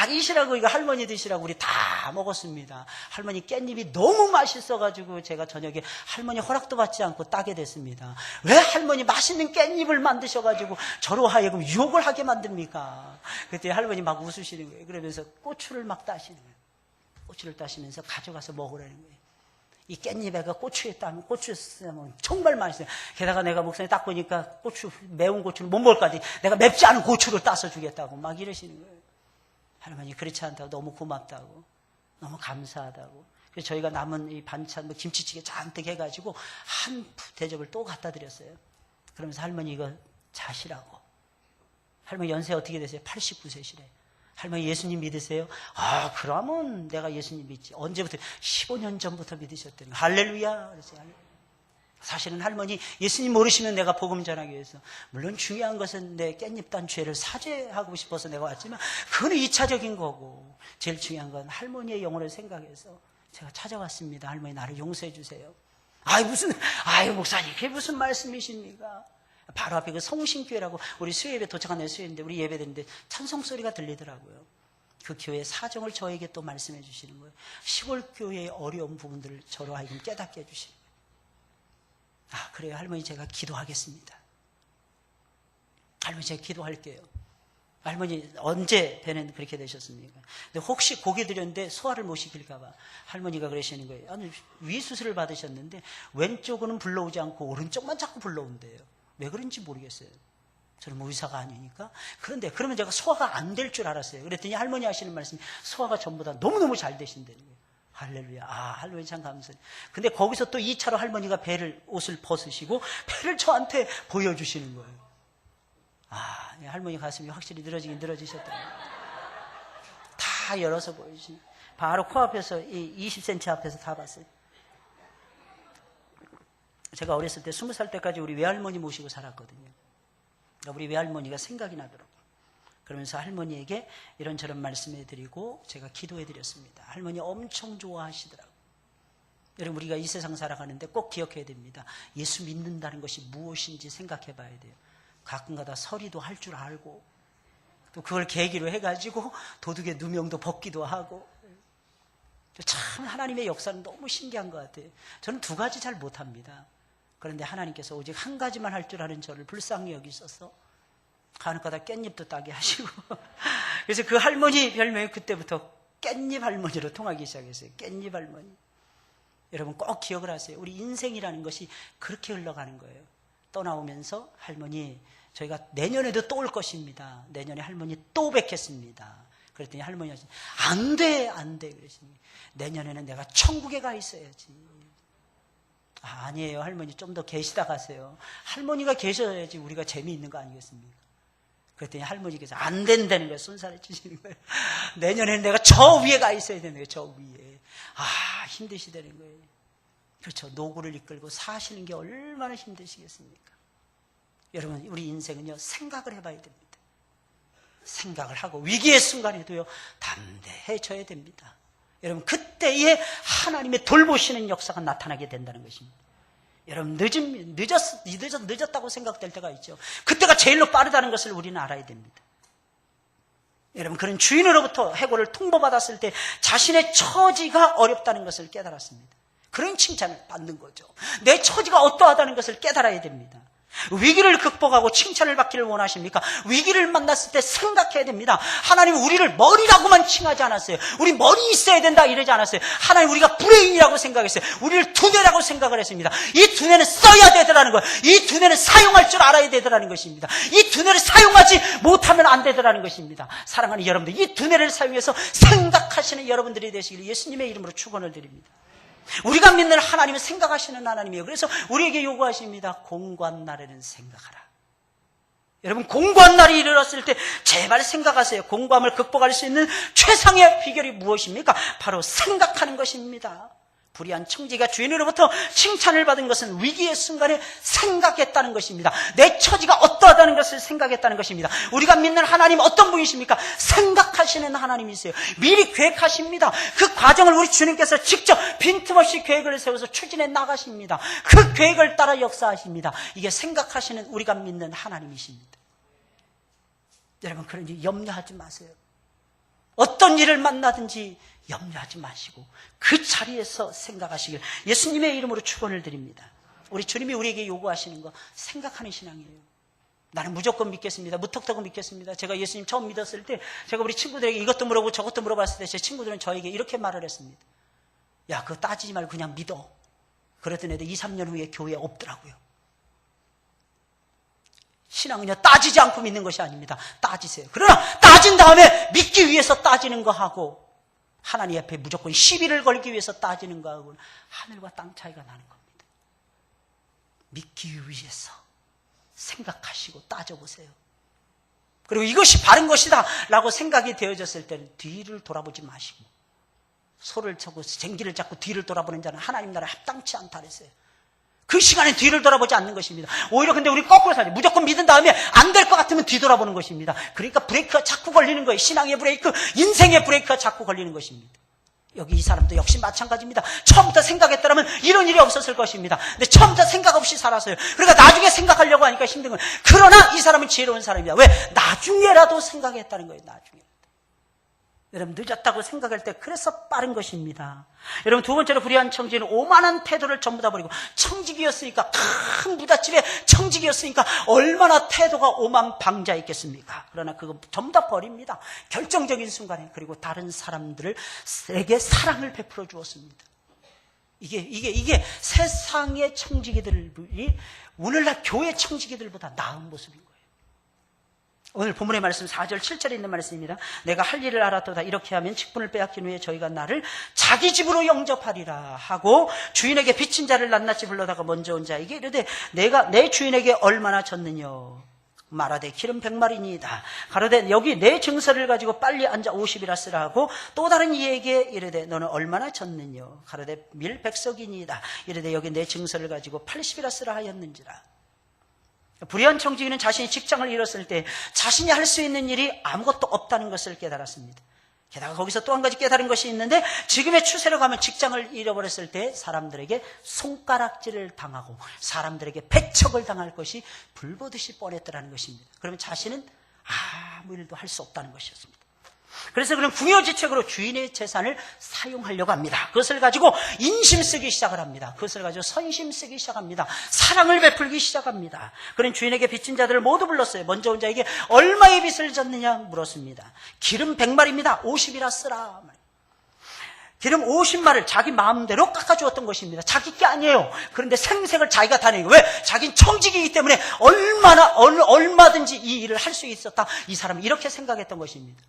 아니시라고, 이거 할머니 드시라고. 우리 다 먹었습니다. 할머니 깻잎이 너무 맛있어가지고, 제가 저녁에 할머니 허락도 받지 않고 따게 됐습니다. 왜 할머니 맛있는 깻잎을 만드셔가지고, 저로 하여금 유혹을 하게 만듭니까? 그때 할머니 막 웃으시는 거예요. 그러면서 고추를 막 따시는 거예요. 고추를 따시면서 가져가서 먹으라는 거예요. 이 깻잎에가 고추에 따면 고추에 쓰면 정말 맛있어요. 게다가 내가 목사님 딱 보니까 매운 고추를 못 먹을 것 같아. 내가 맵지 않은 고추를 따서 주겠다고 막 이러시는 거예요. 할머니 그렇지 않다고 너무 고맙다고 너무 감사하다고. 그래서 저희가 남은 이 반찬 김치찌개 잔뜩 해가지고 한 대접을 또 갖다 드렸어요. 그러면서 할머니 이거 자시라고. 할머니 연세 어떻게 되세요? 89세시래. 할머니 예수님 믿으세요? 그러면 내가 예수님 믿지. 언제부터? 15년 전부터 믿으셨더니 할렐루야. 사실은 할머니 예수님 모르시면 내가 복음 전하기 위해서 물론 중요한 것은 내 깻잎 단 죄를 사죄하고 싶어서 내가 왔지만 그건 2차적인 거고 제일 중요한 건 할머니의 영혼을 생각해서 제가 찾아왔습니다. 할머니 나를 용서해 주세요. 아유, 목사님, 그게 무슨 말씀이십니까? 바로 앞에 그 성신교회라고 우리 수요예배 도착한 수요인데 우리 예배드리는데 찬송 소리가 들리더라고요. 그 교회 사정을 저에게 또 말씀해 주시는 거예요. 시골 교회의 어려운 부분들을 저로 하여금 깨닫게 해주시는 거예요. 그래요. 할머니 제가 기도하겠습니다. 할머니 제가 기도할게요. 할머니 언제 배는 그렇게 되셨습니까? 근데 혹시 고개 드렸는데 소화를 못 시킬까봐 할머니가 그러시는 거예요. 아니, 위 수술을 받으셨는데 왼쪽은 불러오지 않고 오른쪽만 자꾸 불러온대요. 왜 그런지 모르겠어요. 저는 뭐 의사가 아니니까. 그런데 그러면 제가 소화가 안 될 줄 알았어요. 그랬더니 할머니 하시는 말씀이 소화가 전부 다 너무너무 잘 되신다는 거예요. 할렐루야. 할머니 참 감사해요. 근데 거기서 또 2차로 할머니가 옷을 벗으시고 배를 저한테 보여주시는 거예요. 할머니 가슴이 확실히 늘어지긴 늘어지셨더라고요. 다 열어서 보이지. 바로 코앞에서 20cm 앞에서 다 봤어요. 제가 어렸을 때 20살 때까지 우리 외할머니 모시고 살았거든요. 우리 외할머니가 생각이 나더라고요. 그러면서 할머니에게 이런저런 말씀해드리고 제가 기도해드렸습니다. 할머니 엄청 좋아하시더라고요. 여러분 우리가 이 세상 살아가는데 꼭 기억해야 됩니다. 예수 믿는다는 것이 무엇인지 생각해 봐야 돼요. 가끔가다 서리도 할 줄 알고 또 그걸 계기로 해가지고 도둑의 누명도 벗기도 하고 참 하나님의 역사는 너무 신기한 것 같아요. 저는 2가지 잘 못합니다. 그런데 하나님께서 오직 한 가지만 할 줄 아는 저를 불쌍히 여기셔서 가는가다 깻잎도 따게 하시고 그래서 그 할머니 별명이 그때부터 깻잎 할머니로 통하기 시작했어요. 깻잎 할머니. 여러분 꼭 기억을 하세요. 우리 인생이라는 것이 그렇게 흘러가는 거예요. 떠나오면서 할머니 저희가 내년에도 또 올 것입니다. 내년에 할머니 또 뵙겠습니다. 그랬더니 할머니 하시니 안 돼 그러시니 내년에는 내가 천국에 가 있어야지. 아니에요. 할머니 좀 더 계시다 가세요. 할머니가 계셔야지 우리가 재미있는 거 아니겠습니까? 그랬더니 할머니께서 안 된다는 거예요. 손살을 치시는 거예요. 내년에는 내가 저 위에 가 있어야 되는 거예요. 저 위에. 힘드시다는 거예요. 그렇죠. 노고를 이끌고 사시는 게 얼마나 힘드시겠습니까? 여러분 우리 인생은요 생각을 해봐야 됩니다. 생각을 하고 위기의 순간에도요 담대해져야 됩니다. 여러분 그때에 하나님의 돌보시는 역사가 나타나게 된다는 것입니다. 여러분 늦었다고 생각될 때가 있죠. 그때가 제일로 빠르다는 것을 우리는 알아야 됩니다. 여러분 그런 주인으로부터 해고를 통보받았을 때 자신의 처지가 어렵다는 것을 깨달았습니다. 그런 칭찬을 받는 거죠. 내 처지가 어떠하다는 것을 깨달아야 됩니다. 위기를 극복하고 칭찬을 받기를 원하십니까? 위기를 만났을 때 생각해야 됩니다. 하나님은 우리를 머리라고만 칭하지 않았어요. 우리 머리 있어야 된다 이러지 않았어요. 하나님 우리가 브레인이라고 생각했어요. 우리를 두뇌라고 생각을 했습니다. 이 두뇌는 써야 되더라는 거예요. 이 두뇌는 사용할 줄 알아야 되더라는 것입니다. 이 두뇌를 사용하지 못하면 안 되더라는 것입니다. 사랑하는 여러분들, 이 두뇌를 사용해서 생각하시는 여러분들이 되시길 예수님의 이름으로 축원을 드립니다. 우리가 믿는 하나님은 생각하시는 하나님이에요. 그래서 우리에게 요구하십니다. 공고한 날에는 생각하라. 여러분 공고한 날이 이르렀을 때 제발 생각하세요. 공고함을 극복할 수 있는 최상의 비결이 무엇입니까? 바로 생각하는 것입니다. 불의한 청지기가 주인으로부터 칭찬을 받은 것은 위기의 순간에 생각했다는 것입니다. 내 처지가 어떠하다는 것을 생각했다는 것입니다. 우리가 믿는 하나님 어떤 분이십니까? 생각하시는 하나님이세요. 미리 계획하십니다. 그 과정을 우리 주님께서 직접 빈틈없이 계획을 세워서 추진해 나가십니다. 그 계획을 따라 역사하십니다. 이게 생각하시는 우리가 믿는 하나님이십니다. 여러분 그러니 염려하지 마세요. 어떤 일을 만나든지 염려하지 마시고 그 자리에서 생각하시길 예수님의 이름으로 축원을 드립니다. 우리 주님이 우리에게 요구하시는 거 생각하는 신앙이에요. 나는 무조건 믿겠습니다. 무턱대고 믿겠습니다. 제가 예수님 처음 믿었을 때 제가 우리 친구들에게 이것도 물어보고 저것도 물어봤을 때 제 친구들은 저에게 이렇게 말을 했습니다. 야 그거 따지지 말고 그냥 믿어. 그랬던 애들 2, 3년 후에 교회에 없더라고요. 신앙은요 따지지 않고 믿는 것이 아닙니다. 따지세요. 그러나 따진 다음에 믿기 위해서 따지는 거하고 하나님 앞에 무조건 시비를 걸기 위해서 따지는 거하고는 하늘과 땅 차이가 나는 겁니다. 믿기 위해서 생각하시고 따져보세요. 그리고 이것이 바른 것이다 라고 생각이 되어졌을 때는 뒤를 돌아보지 마시고 소를 쳐고 쟁기를 잡고 뒤를 돌아보는 자는 하나님 나라에 합당치 않다 그랬어요. 그 시간에 뒤를 돌아보지 않는 것입니다. 오히려 근데 우리 거꾸로 살죠. 무조건 믿은 다음에 안 될 것 같으면 뒤돌아보는 것입니다. 그러니까 브레이크가 자꾸 걸리는 거예요. 신앙의 브레이크, 인생의 브레이크가 자꾸 걸리는 것입니다. 여기 이 사람도 역시 마찬가지입니다. 처음부터 생각했더라면 이런 일이 없었을 것입니다. 근데 처음부터 생각 없이 살았어요. 그러니까 나중에 생각하려고 하니까 힘든 거예요. 그러나 이 사람은 지혜로운 사람이다. 왜? 나중에라도 생각했다는 거예요. 나중에. 여러분, 늦었다고 생각할 때 그래서 빠른 것입니다. 여러분, 두 번째로 불의한 청지기는 오만한 태도를 전부 다 버리고, 청지기였으니까, 큰 부잣집에 청지기였으니까 얼마나 태도가 오만방자했겠습니까? 그러나 그거 전부 다 버립니다. 결정적인 순간에. 그리고 다른 사람들에게 사랑을 베풀어 주었습니다. 이게 세상의 청지기들이 오늘날 교회 청지기들보다 나은 모습인 거예요. 오늘 본문의 말씀 4절 7절에 있는 말씀입니다. 내가 할 일을 알았도다. 이렇게 하면 직분을 빼앗긴 후에 저희가 나를 자기 집으로 영접하리라 하고, 주인에게 빚진 자를 낱낱이 불러다가 먼저 온 자에게 이르되 내가 내 주인에게 얼마나 졌느냐. 말하되 기름 100마리니이다. 가로되 여기 내 증서를 가지고 빨리 앉아 50이라 쓰라 하고, 또 다른 이에게 이르되 너는 얼마나 졌느냐. 가로되 밀 100석이니이다. 이르되 여기 내 증서를 가지고 80이라 쓰라 하였는지라. 불의한 청지기는 자신이 직장을 잃었을 때 자신이 할 수 있는 일이 아무것도 없다는 것을 깨달았습니다. 게다가 거기서 또 한 가지 깨달은 것이 있는데, 지금의 추세로 가면 직장을 잃어버렸을 때 사람들에게 손가락질을 당하고 사람들에게 배척을 당할 것이 불보듯이 뻔했더라는 것입니다. 그러면 자신은 아무 일도 할 수 없다는 것이었습니다. 그래서 그는 궁여지책으로 주인의 재산을 사용하려고 합니다. 그것을 가지고 인심 쓰기 시작을 합니다. 그것을 가지고 선심 쓰기 시작합니다. 사랑을 베풀기 시작합니다. 그는 주인에게 빚진 자들을 모두 불렀어요. 먼저 온 자에게 얼마의 빚을 졌느냐 물었습니다. 기름 100마리입니다. 50이라 쓰라. 기름 50마리를 자기 마음대로 깎아주었던 것입니다. 자기 게 아니에요. 그런데 생색을 자기가 다 내고, 왜? 자기는 청지기이기 때문에 얼마든지 이 일을 할 수 있었다. 이 사람은 이렇게 생각했던 것입니다.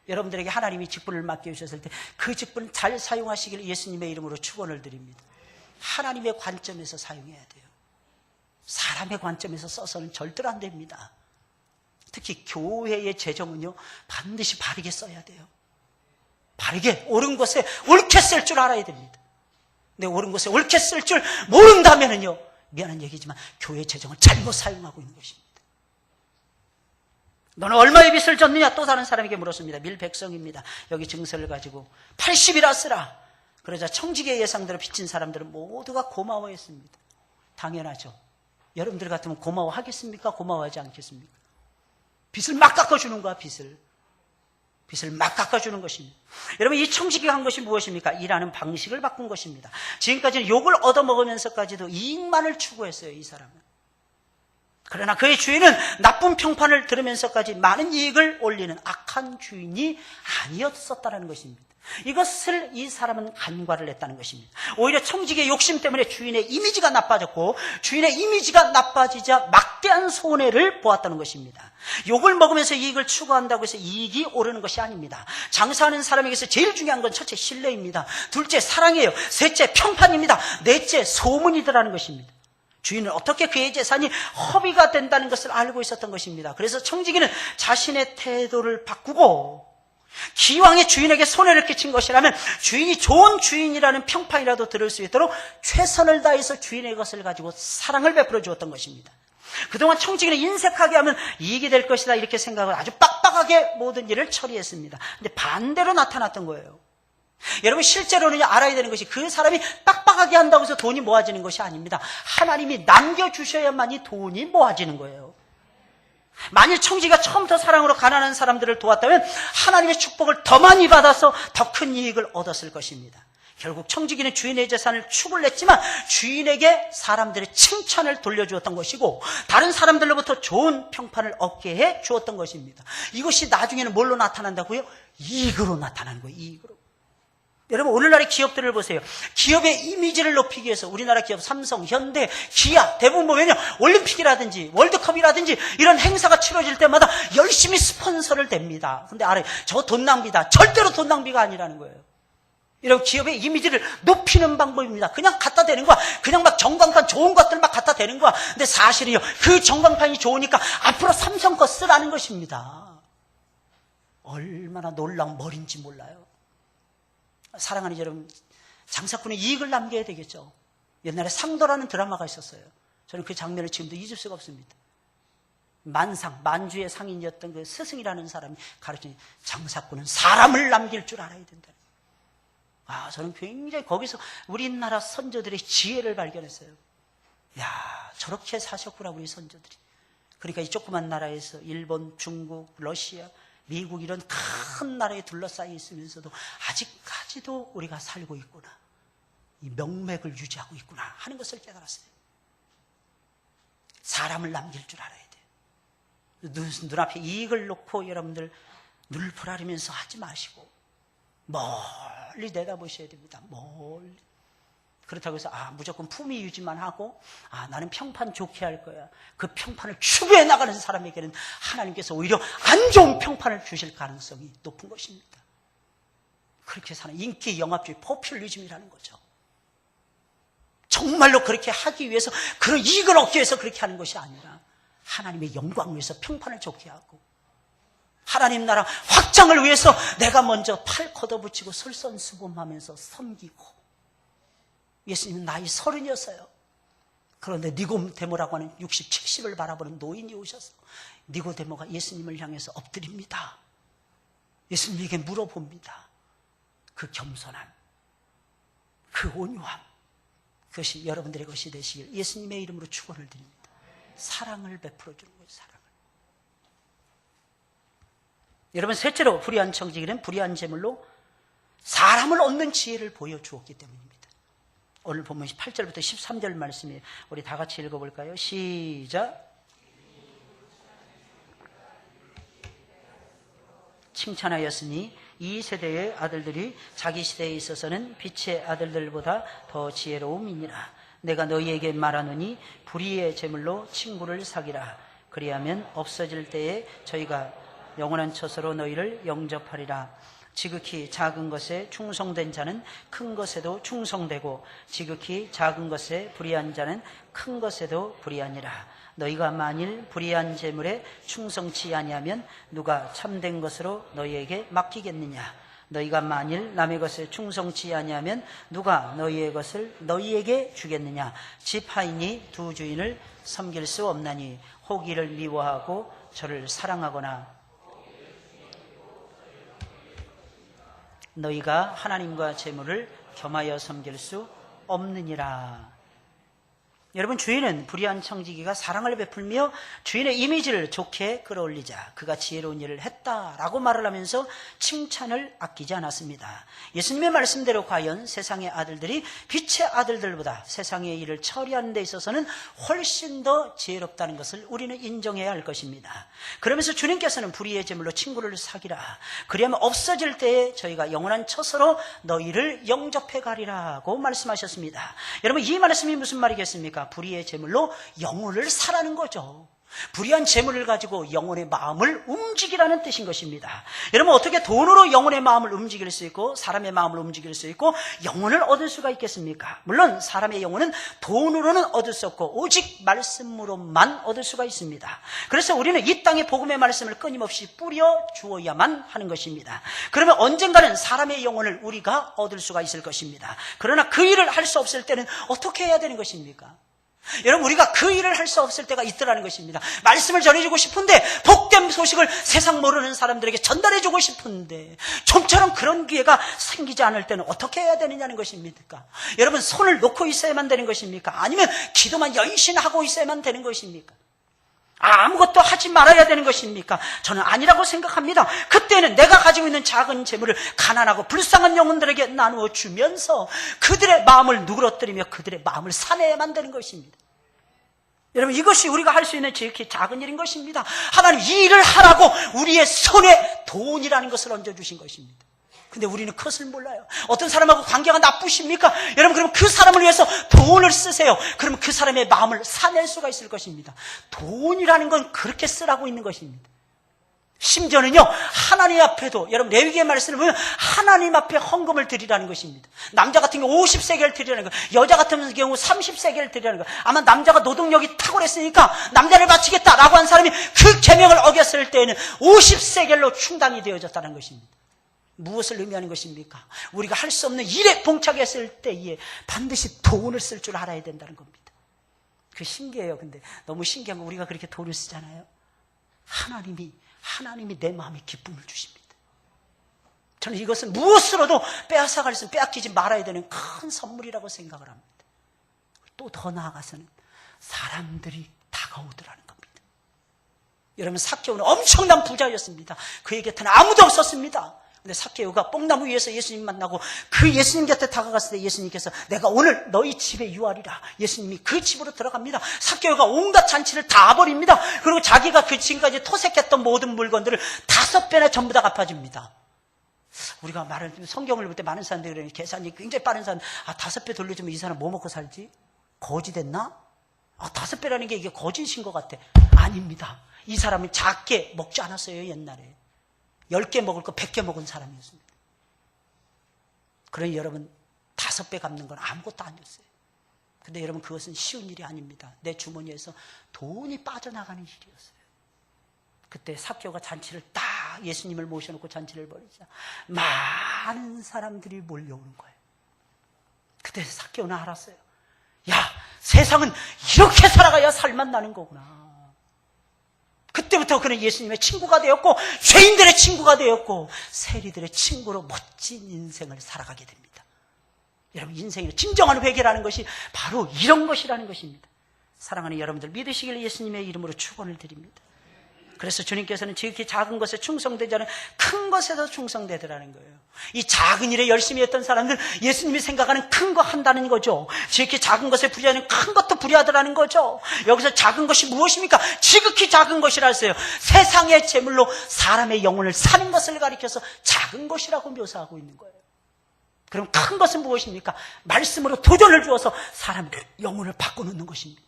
여러분들에게 하나님이 직분을 맡겨주셨을 때 그 직분을 잘 사용하시길 예수님의 이름으로 축원을 드립니다. 하나님의 관점에서 사용해야 돼요. 사람의 관점에서 써서는 절대로 안 됩니다. 특히 교회의 재정은요, 반드시 바르게 써야 돼요. 바르게, 옳은 곳에 옳게 쓸 줄 알아야 됩니다. 근데 옳은 곳에 옳게 쓸 줄 모른다면은요, 미안한 얘기지만 교회 재정을 잘못 사용하고 있는 것입니다. 너는 얼마의 빚을 졌느냐? 또 다른 사람에게 물었습니다. 밀 100석입니다. 여기 증서를 가지고 80이라 쓰라. 그러자 청지기의 예상대로 빚진 사람들은 모두가 고마워했습니다. 당연하죠. 여러분들 같으면 고마워하겠습니까? 고마워하지 않겠습니까? 빚을 막 깎아주는 거야. 빚을 막 깎아주는 것입니다. 여러분, 이 청지기가 한 것이 무엇입니까? 일하는 방식을 바꾼 것입니다. 지금까지는 욕을 얻어먹으면서까지도 이익만을 추구했어요. 이 사람은. 그러나 그의 주인은 나쁜 평판을 들으면서까지 많은 이익을 올리는 악한 주인이 아니었었다는 것입니다. 이것을 이 사람은 간과를 했다는 것입니다. 오히려 청지기의 욕심 때문에 주인의 이미지가 나빠졌고, 주인의 이미지가 나빠지자 막대한 손해를 보았다는 것입니다. 욕을 먹으면서 이익을 추구한다고 해서 이익이 오르는 것이 아닙니다. 장사하는 사람에게서 제일 중요한 건 첫째 신뢰입니다. 둘째 사랑이에요. 셋째 평판입니다. 넷째 소문이더라는 것입니다. 주인은 어떻게 그의 재산이 허비가 된다는 것을 알고 있었던 것입니다. 그래서 청지기는 자신의 태도를 바꾸고, 기왕에 주인에게 손해를 끼친 것이라면 주인이 좋은 주인이라는 평판이라도 들을 수 있도록 최선을 다해서 주인의 것을 가지고 사랑을 베풀어 주었던 것입니다. 그동안 청지기는 인색하게 하면 이익이 될 것이다 이렇게 생각을 아주 빡빡하게 모든 일을 처리했습니다. 근데 반대로 나타났던 거예요. 여러분, 실제로는 알아야 되는 것이, 그 사람이 빡빡하게 한다고 해서 돈이 모아지는 것이 아닙니다. 하나님이 남겨주셔야만이 돈이 모아지는 거예요. 만일 청지기가 처음부터 사랑으로 가난한 사람들을 도왔다면 하나님의 축복을 더 많이 받아서 더 큰 이익을 얻었을 것입니다. 결국 청지기는 주인의 재산을 추불냈지만 주인에게 사람들의 칭찬을 돌려주었던 것이고, 다른 사람들로부터 좋은 평판을 얻게 해 주었던 것입니다. 이것이 나중에는 뭘로 나타난다고요? 이익으로 나타나는 거예요. 이익으로. 여러분, 오늘날의 기업들을 보세요. 기업의 이미지를 높이기 위해서 우리나라 기업 삼성, 현대, 기아 대부분 보면요, 올림픽이라든지 월드컵이라든지 이런 행사가 치러질 때마다 열심히 스폰서를 댑니다. 근데 알아요, 저 돈 낭비다. 절대로 돈 낭비가 아니라는 거예요. 이런 기업의 이미지를 높이는 방법입니다. 그냥 갖다 대는 거야. 그냥 막 전광판 좋은 것들 막 갖다 대는 거야. 근데 사실은요, 그 전광판이 좋으니까 앞으로 삼성 거 쓰라는 것입니다. 얼마나 놀라운 머리인지 몰라요. 사랑하는 여러분, 장사꾼은 이익을 남겨야 되겠죠. 옛날에 상도라는 드라마가 있었어요. 저는 그 장면을 지금도 잊을 수가 없습니다. 만주의 상인이었던 그 스승이라는 사람이 가르치는, 장사꾼은 사람을 남길 줄 알아야 된다. 저는 굉장히 거기서 우리나라 선조들의 지혜를 발견했어요. 야, 저렇게 사셨구나, 우리 선조들이. 그러니까 이 조그만 나라에서 일본, 중국, 러시아, 미국 이런 큰 나라에 둘러싸여 있으면서도 아직까지도 우리가 살고 있구나. 이 명맥을 유지하고 있구나 하는 것을 깨달았어요. 사람을 남길 줄 알아야 돼요. 눈앞에 이익을 놓고 여러분들 눈을 부라리면서 하지 마시고 멀리 내다보셔야 됩니다. 멀리. 그렇다고 해서 무조건 품위 유지만 하고 나는 평판 좋게 할 거야. 그 평판을 추구해 나가는 사람에게는 하나님께서 오히려 안 좋은 평판을 주실 가능성이 높은 것입니다. 그렇게 사는 인기 영합주의 포퓰리즘이라는 거죠. 정말로 그렇게 하기 위해서 그런 이익을 얻기 위해서 그렇게 하는 것이 아니라 하나님의 영광을 위해서 평판을 좋게 하고 하나님 나라 확장을 위해서 내가 먼저 팔 걷어붙이고 솔선수범하면서 섬기고. 예수님은 나이 30이었어요. 그런데 니고데모라고 하는 60, 70을 바라보는 노인이 오셔서 니고데모가 예수님을 향해서 엎드립니다. 예수님에게 물어봅니다. 그 겸손함, 그 온유함, 그것이 여러분들의 것이 되시길 예수님의 이름으로 축원을 드립니다. 사랑을 베풀어 주는 거예요. 사랑을. 여러분, 셋째로 불의한 청지기는 불의한 제물로 사람을 얻는 지혜를 보여주었기 때문입니다. 오늘 본문 8절부터 13절 말씀이에요. 우리 다 같이 읽어볼까요? 시작. 칭찬하였으니 이 세대의 아들들이 자기 시대에 있어서는 빛의 아들들보다 더 지혜로움이니라. 내가 너희에게 말하노니 불의의 제물로 친구를 사귀라. 그리하면 없어질 때에 저희가 영원한 처소로 너희를 영접하리라. 지극히 작은 것에 충성된 자는 큰 것에도 충성되고 지극히 작은 것에 불의한 자는 큰 것에도 불의하니라. 너희가 만일 불의한 제물에 충성치 아니하면 누가 참된 것으로 너희에게 맡기겠느냐. 너희가 만일 남의 것에 충성치 아니하면 누가 너희의 것을 너희에게 주겠느냐. 집 하인이 두 주인을 섬길 수 없나니 혹 이를 미워하고 저를 사랑하거나 너희가 하나님과 재물을 겸하여 섬길 수 없느니라. 여러분, 주인은 불의한 청지기가 사랑을 베풀며 주인의 이미지를 좋게 끌어올리자 그가 지혜로운 일을 했다라고 말을 하면서 칭찬을 아끼지 않았습니다. 예수님의 말씀대로 과연 세상의 아들들이 빛의 아들들보다 세상의 일을 처리하는 데 있어서는 훨씬 더 지혜롭다는 것을 우리는 인정해야 할 것입니다. 그러면서 주님께서는 불의의 제물로 친구를 사귀라. 그리하면 없어질 때에 저희가 영원한 처소로 너희를 영접해 가리라고 말씀하셨습니다. 여러분, 이 말씀이 무슨 말이겠습니까? 불의의 제물로 영혼을 사라는 거죠. 불의한 제물을 가지고 영혼의 마음을 움직이라는 뜻인 것입니다. 여러분, 어떻게 돈으로 영혼의 마음을 움직일 수 있고 사람의 마음을 움직일 수 있고 영혼을 얻을 수가 있겠습니까? 물론 사람의 영혼은 돈으로는 얻을 수 없고 오직 말씀으로만 얻을 수가 있습니다. 그래서 우리는 이 땅에 복음의 말씀을 끊임없이 뿌려 주어야만 하는 것입니다. 그러면 언젠가는 사람의 영혼을 우리가 얻을 수가 있을 것입니다. 그러나 그 일을 할 수 없을 때는 어떻게 해야 되는 것입니까? 여러분, 우리가 그 일을 할 수 없을 때가 있더라는 것입니다. 말씀을 전해주고 싶은데 복된 소식을 세상 모르는 사람들에게 전달해주고 싶은데 좀처럼 그런 기회가 생기지 않을 때는 어떻게 해야 되느냐는 것입니까? 여러분, 손을 놓고 있어야만 되는 것입니까? 아니면 기도만 열심히 하고 있어야만 되는 것입니까? 아무것도 하지 말아야 되는 것입니까? 저는 아니라고 생각합니다. 그때는 내가 가지고 있는 작은 재물을 가난하고 불쌍한 영혼들에게 나누어 주면서 그들의 마음을 누그러뜨리며 그들의 마음을 사내야만 되는 것입니다. 여러분, 이것이 우리가 할 수 있는 지극히 작은 일인 것입니다. 하나님 이 일을 하라고 우리의 손에 돈이라는 것을 얹어주신 것입니다. 근데 우리는 그것을 몰라요. 어떤 사람하고 관계가 나쁘십니까? 여러분, 그럼 그 사람을 위해서 돈을 쓰세요. 그러면 그 사람의 마음을 사낼 수가 있을 것입니다. 돈이라는 건 그렇게 쓰라고 있는 것입니다. 심지어는요, 하나님 앞에도, 여러분, 레위기의 말씀을 보면 하나님 앞에 헌금을 드리라는 것입니다. 남자 같은 경우 50세겔 드리라는 거예요. 여자 같은 경우 30세겔 드리라는 거예요. 아마 남자가 노동력이 탁월했으니까 남자를 바치겠다라고 한 사람이 그 계명을 어겼을 때에는 50세겔로 충당이 되어졌다는 것입니다. 무엇을 의미하는 것입니까? 우리가 할 수 없는 일에 봉착했을 때에 반드시 돈을 쓸 줄 알아야 된다는 겁니다. 그 신기해요. 근데 너무 신기한 건 우리가 그렇게 돈을 쓰잖아요. 하나님이 내 마음에 기쁨을 주십니다. 저는 이것은 무엇으로도 빼앗아갈 수, 빼앗기지 말아야 되는 큰 선물이라고 생각을 합니다. 또 더 나아가서는 사람들이 다가오더라는 겁니다. 여러분, 삭개오는 엄청난 부자였습니다. 그의 곁에는 아무도 없었습니다. 근데 삭개오가 뽕나무 위에서 예수님 만나고 그 예수님 곁에 다가갔을 때 예수님께서 내가 오늘 너희 집에 유하리라. 예수님이 그 집으로 들어갑니다. 삭개오가 온갖 잔치를 다 버립니다. 그리고 자기가 그 지금까지 토색했던 모든 물건들을 5배나 전부 다 갚아줍니다. 우리가 성경을 볼 때 많은 사람들이 그래요. 계산이 굉장히 빠른 사람, 5배 돌려주면 이 사람 뭐 먹고 살지? 거지 됐나? 5배라는 게 이게 거짓인 것 같아. 아닙니다. 이 사람은 작게 먹지 않았어요, 옛날에. 10개 먹을 거 100개 먹은 사람이었습니다. 그러니 여러분, 5배 갚는 건 아무것도 아니었어요. 근데 여러분, 그것은 쉬운 일이 아닙니다. 내 주머니에서 돈이 빠져나가는 일이었어요. 그때 삭개오가 잔치를 딱 예수님을 모셔놓고 잔치를 벌이자 많은 사람들이 몰려오는 거예요. 그때 삭개오는 알았어요. 야, 세상은 이렇게 살아가야 살만 나는 거구나. 그때부터 그는 예수님의 친구가 되었고 죄인들의 친구가 되었고 세리들의 친구로 멋진 인생을 살아가게 됩니다. 여러분, 인생의 진정한 회개라는 것이 바로 이런 것이라는 것입니다. 사랑하는 여러분들, 믿으시길 예수님의 이름으로 축원을 드립니다. 그래서 주님께서는 지극히 작은 것에 충성되지 않은 큰 것에도 충성되더라는 거예요. 이 작은 일에 열심히 했던 사람들, 예수님이 생각하는 큰 거 한다는 거죠. 지극히 작은 것에 불의하는 큰 것도 불의하더라는 거죠. 여기서 작은 것이 무엇입니까? 지극히 작은 것이라 했어요. 세상의 재물로 사람의 영혼을 사는 것을 가리켜서 작은 것이라고 묘사하고 있는 거예요. 그럼 큰 것은 무엇입니까? 말씀으로 도전을 주어서 사람의 영혼을 바꿔놓는 것입니다.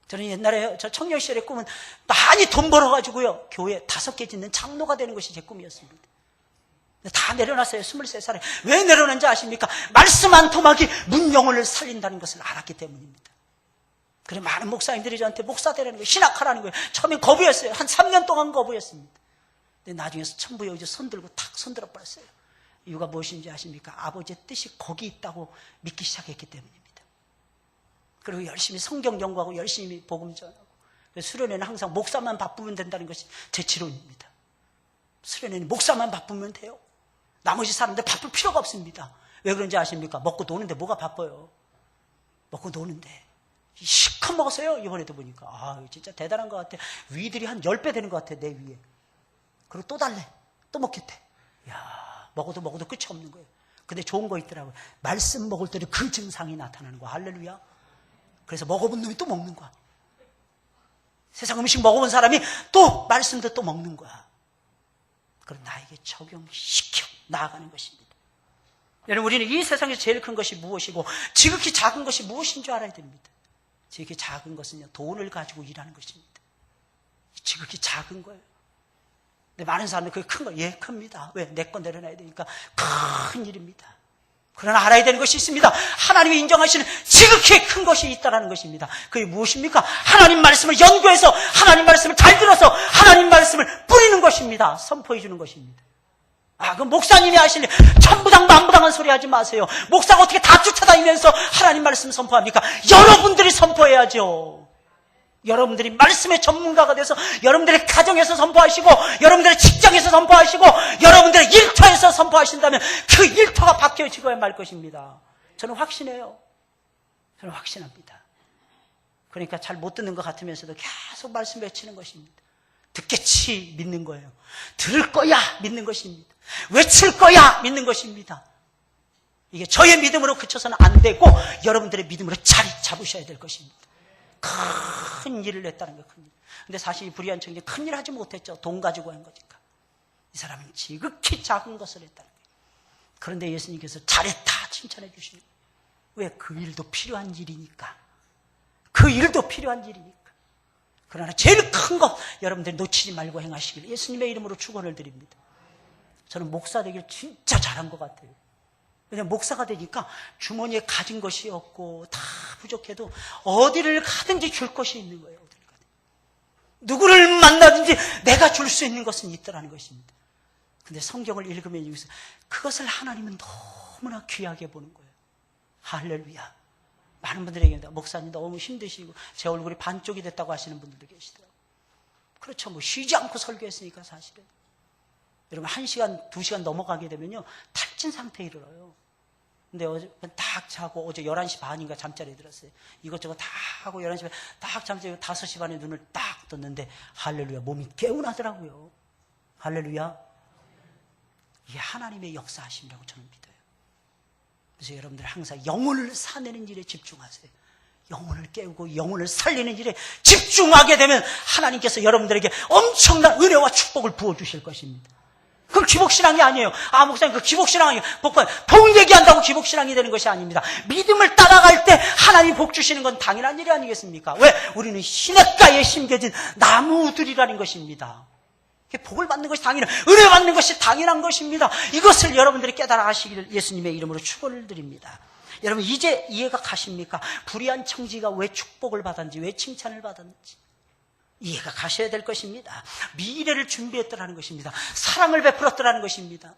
저는 옛날에 저 청년 시절의 꿈은 많이 돈 벌어가지고요, 교회 5개 짓는 장로가 되는 것이 제 꿈이었습니다. 다 내려놨어요. 23살에. 왜 내려놨는지 아십니까? 말씀 한 토막이 문 영혼을 살린다는 것을 알았기 때문입니다. 그래, 많은 목사님들이 저한테 목사 되라는 거예요, 신학하라는 거예요. 처음엔 거부했어요. 한 3년 동안 거부했습니다. 근데 나중에 천부여 이제 손들고 탁 손들어 버렸어요. 이유가 무엇인지 아십니까? 아버지의 뜻이 거기 있다고 믿기 시작했기 때문입니다. 그리고 열심히 성경 연구하고 열심히 복음 전하고, 수련회는 항상 목사만 바쁘면 된다는 것이 제 지론입니다. 수련회는 목사만 바쁘면 돼요. 나머지 사람들 바쁠 필요가 없습니다. 왜 그런지 아십니까? 먹고 노는데 뭐가 바빠요? 먹고 노는데 시컷 먹었어요. 이번에도 보니까 진짜 대단한 것 같아. 위들이 한 10배 되는 것 같아, 내 위에. 그리고 또 달래, 또 먹겠대. 야, 먹어도 끝이 없는 거예요. 근데 좋은 거 있더라고요. 말씀 먹을 때는 그 증상이 나타나는 거야. 할렐루야. 그래서 먹어본 놈이 또 먹는 거야. 세상 음식 먹어본 사람이 또 말씀도 또 먹는 거야. 그럼 나에게 적용시켜 나아가는 것입니다. 여러분, 우리는 이 세상에서 제일 큰 것이 무엇이고 지극히 작은 것이 무엇인 줄 알아야 됩니다. 지극히 작은 것은요, 돈을 가지고 일하는 것입니다. 지극히 작은 거예요. 근데 많은 사람들이 그게 큰 거, 예, 큽니다. 왜? 내 건 내려놔야 되니까 큰 일입니다. 그러나 알아야 되는 것이 있습니다. 하나님이 인정하시는 지극히 큰 것이 있다는 것입니다. 그게 무엇입니까? 하나님 말씀을 연구해서 하나님 말씀을 잘 들어서 하나님 말씀을 뿌리는 것입니다. 선포해 주는 것입니다. 그럼 목사님이 하실 천부당 만부당한 소리 하지 마세요. 목사가 어떻게 다 쫓아다니면서 하나님 말씀 선포합니까? 여러분들이 선포해야죠. 여러분들이 말씀의 전문가가 돼서 여러분들의 가정에서 선포하시고 여러분들의 직장에서 선포하시고 여러분들의 일터에서 선포하신다면 그 일터가 바뀌어지고야 말 것입니다. 저는 확신해요. 저는 확신합니다. 그러니까 잘 못 듣는 것 같으면서도 계속 말씀 외치는 것입니다. 듣겠지 믿는 거예요. 들을 거야 믿는 것입니다. 외칠 거야 믿는 것입니다. 이게 저의 믿음으로 그쳐서는 안 되고 여러분들의 믿음으로 자리 잡으셔야 될 것입니다. 큰 일을 했다는 거예요. 큰 일. 근데 사실 이 불의한 청년 큰 일 하지 못했죠. 돈 가지고 한 거니까. 이 사람은 지극히 작은 것을 했다는 거예요. 그런데 예수님께서 잘했다 칭찬해 주시는 거예요. 왜? 그 일도 필요한 일이니까. 그 일도 필요한 일이니까. 그러나 제일 큰 것 여러분들이 놓치지 말고 행하시길 예수님의 이름으로 축원을 드립니다. 저는 목사 되길 진짜 잘한 것 같아요. 왜냐하면 목사가 되니까 주머니에 가진 것이 없고 다 부족해도 어디를 가든지 줄 것이 있는 거예요. 어디를 가든지. 누구를 만나든지 내가 줄 수 있는 것은 있더라는 것입니다. 근데 성경을 읽으면 여기서 그것을 하나님은 너무나 귀하게 보는 거예요. 할렐루야. 많은 분들에게 목사님 너무 힘드시고 제 얼굴이 반쪽이 됐다고 하시는 분들도 계시더라고요. 그렇죠. 쉬지 않고 설교했으니까 사실은. 여러분 1시간, 2시간 넘어가게 되면요. 탈진 상태에 이르러요. 근데 어제 딱 자고 어제 11시 반인가 잠자리에 들었어요. 이것저것 다 하고 11시 반에 딱 잠자리에 5시 반에 눈을 딱 떴는데 할렐루야 몸이 개운하더라고요. 할렐루야. 이게 하나님의 역사하심이라고 저는 믿어요. 그래서 여러분들 항상 영혼을 사내는 일에 집중하세요. 영혼을 깨우고 영혼을 살리는 일에 집중하게 되면 하나님께서 여러분들에게 엄청난 은혜와 축복을 부어주실 것입니다. 그럼 기복신앙이 아니에요. 아, 목사님, 그 기복신앙이 복 얘기한다고 기복신앙이 되는 것이 아닙니다. 믿음을 따라갈 때 하나님 복 주시는 건 당연한 일이 아니겠습니까? 왜? 우리는 시냇가에 심겨진 나무들이라는 것입니다. 복을 받는 것이 당연한, 은혜 받는 것이 당연한 것입니다. 이것을 여러분들이 깨달아 가시기를 예수님의 이름으로 축원을 드립니다. 여러분, 이제 이해가 가십니까? 불의한 청지가 왜 축복을 받았는지, 왜 칭찬을 받았는지. 이해가 가셔야 될 것입니다. 미래를 준비했더라는 것입니다. 사랑을 베풀었더라는 것입니다.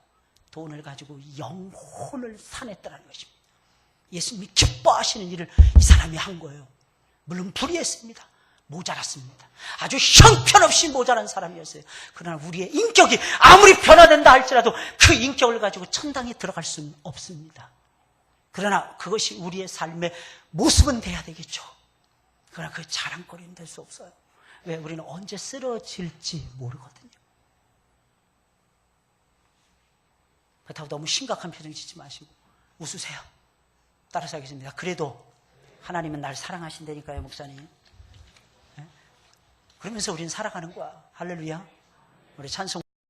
돈을 가지고 영혼을 사냈더라는 것입니다. 예수님이 기뻐하시는 일을 이 사람이 한 거예요. 물론 불의했습니다. 모자랐습니다. 아주 형편없이 모자란 사람이었어요. 그러나 우리의 인격이 아무리 변화된다 할지라도 그 인격을 가지고 천당에 들어갈 수는 없습니다. 그러나 그것이 우리의 삶의 모습은 돼야 되겠죠. 그러나 그 자랑거리는 될 수 없어요. 왜? 우리는 언제 쓰러질지 모르거든요. 그렇다고 너무 심각한 표정 짓지 마시고 웃으세요. 따라서 하겠습니다. 그래도 하나님은 날 사랑하신다니까요, 목사님. 네? 그러면서 우리는 살아가는 거야. 할렐루야. 우리 찬송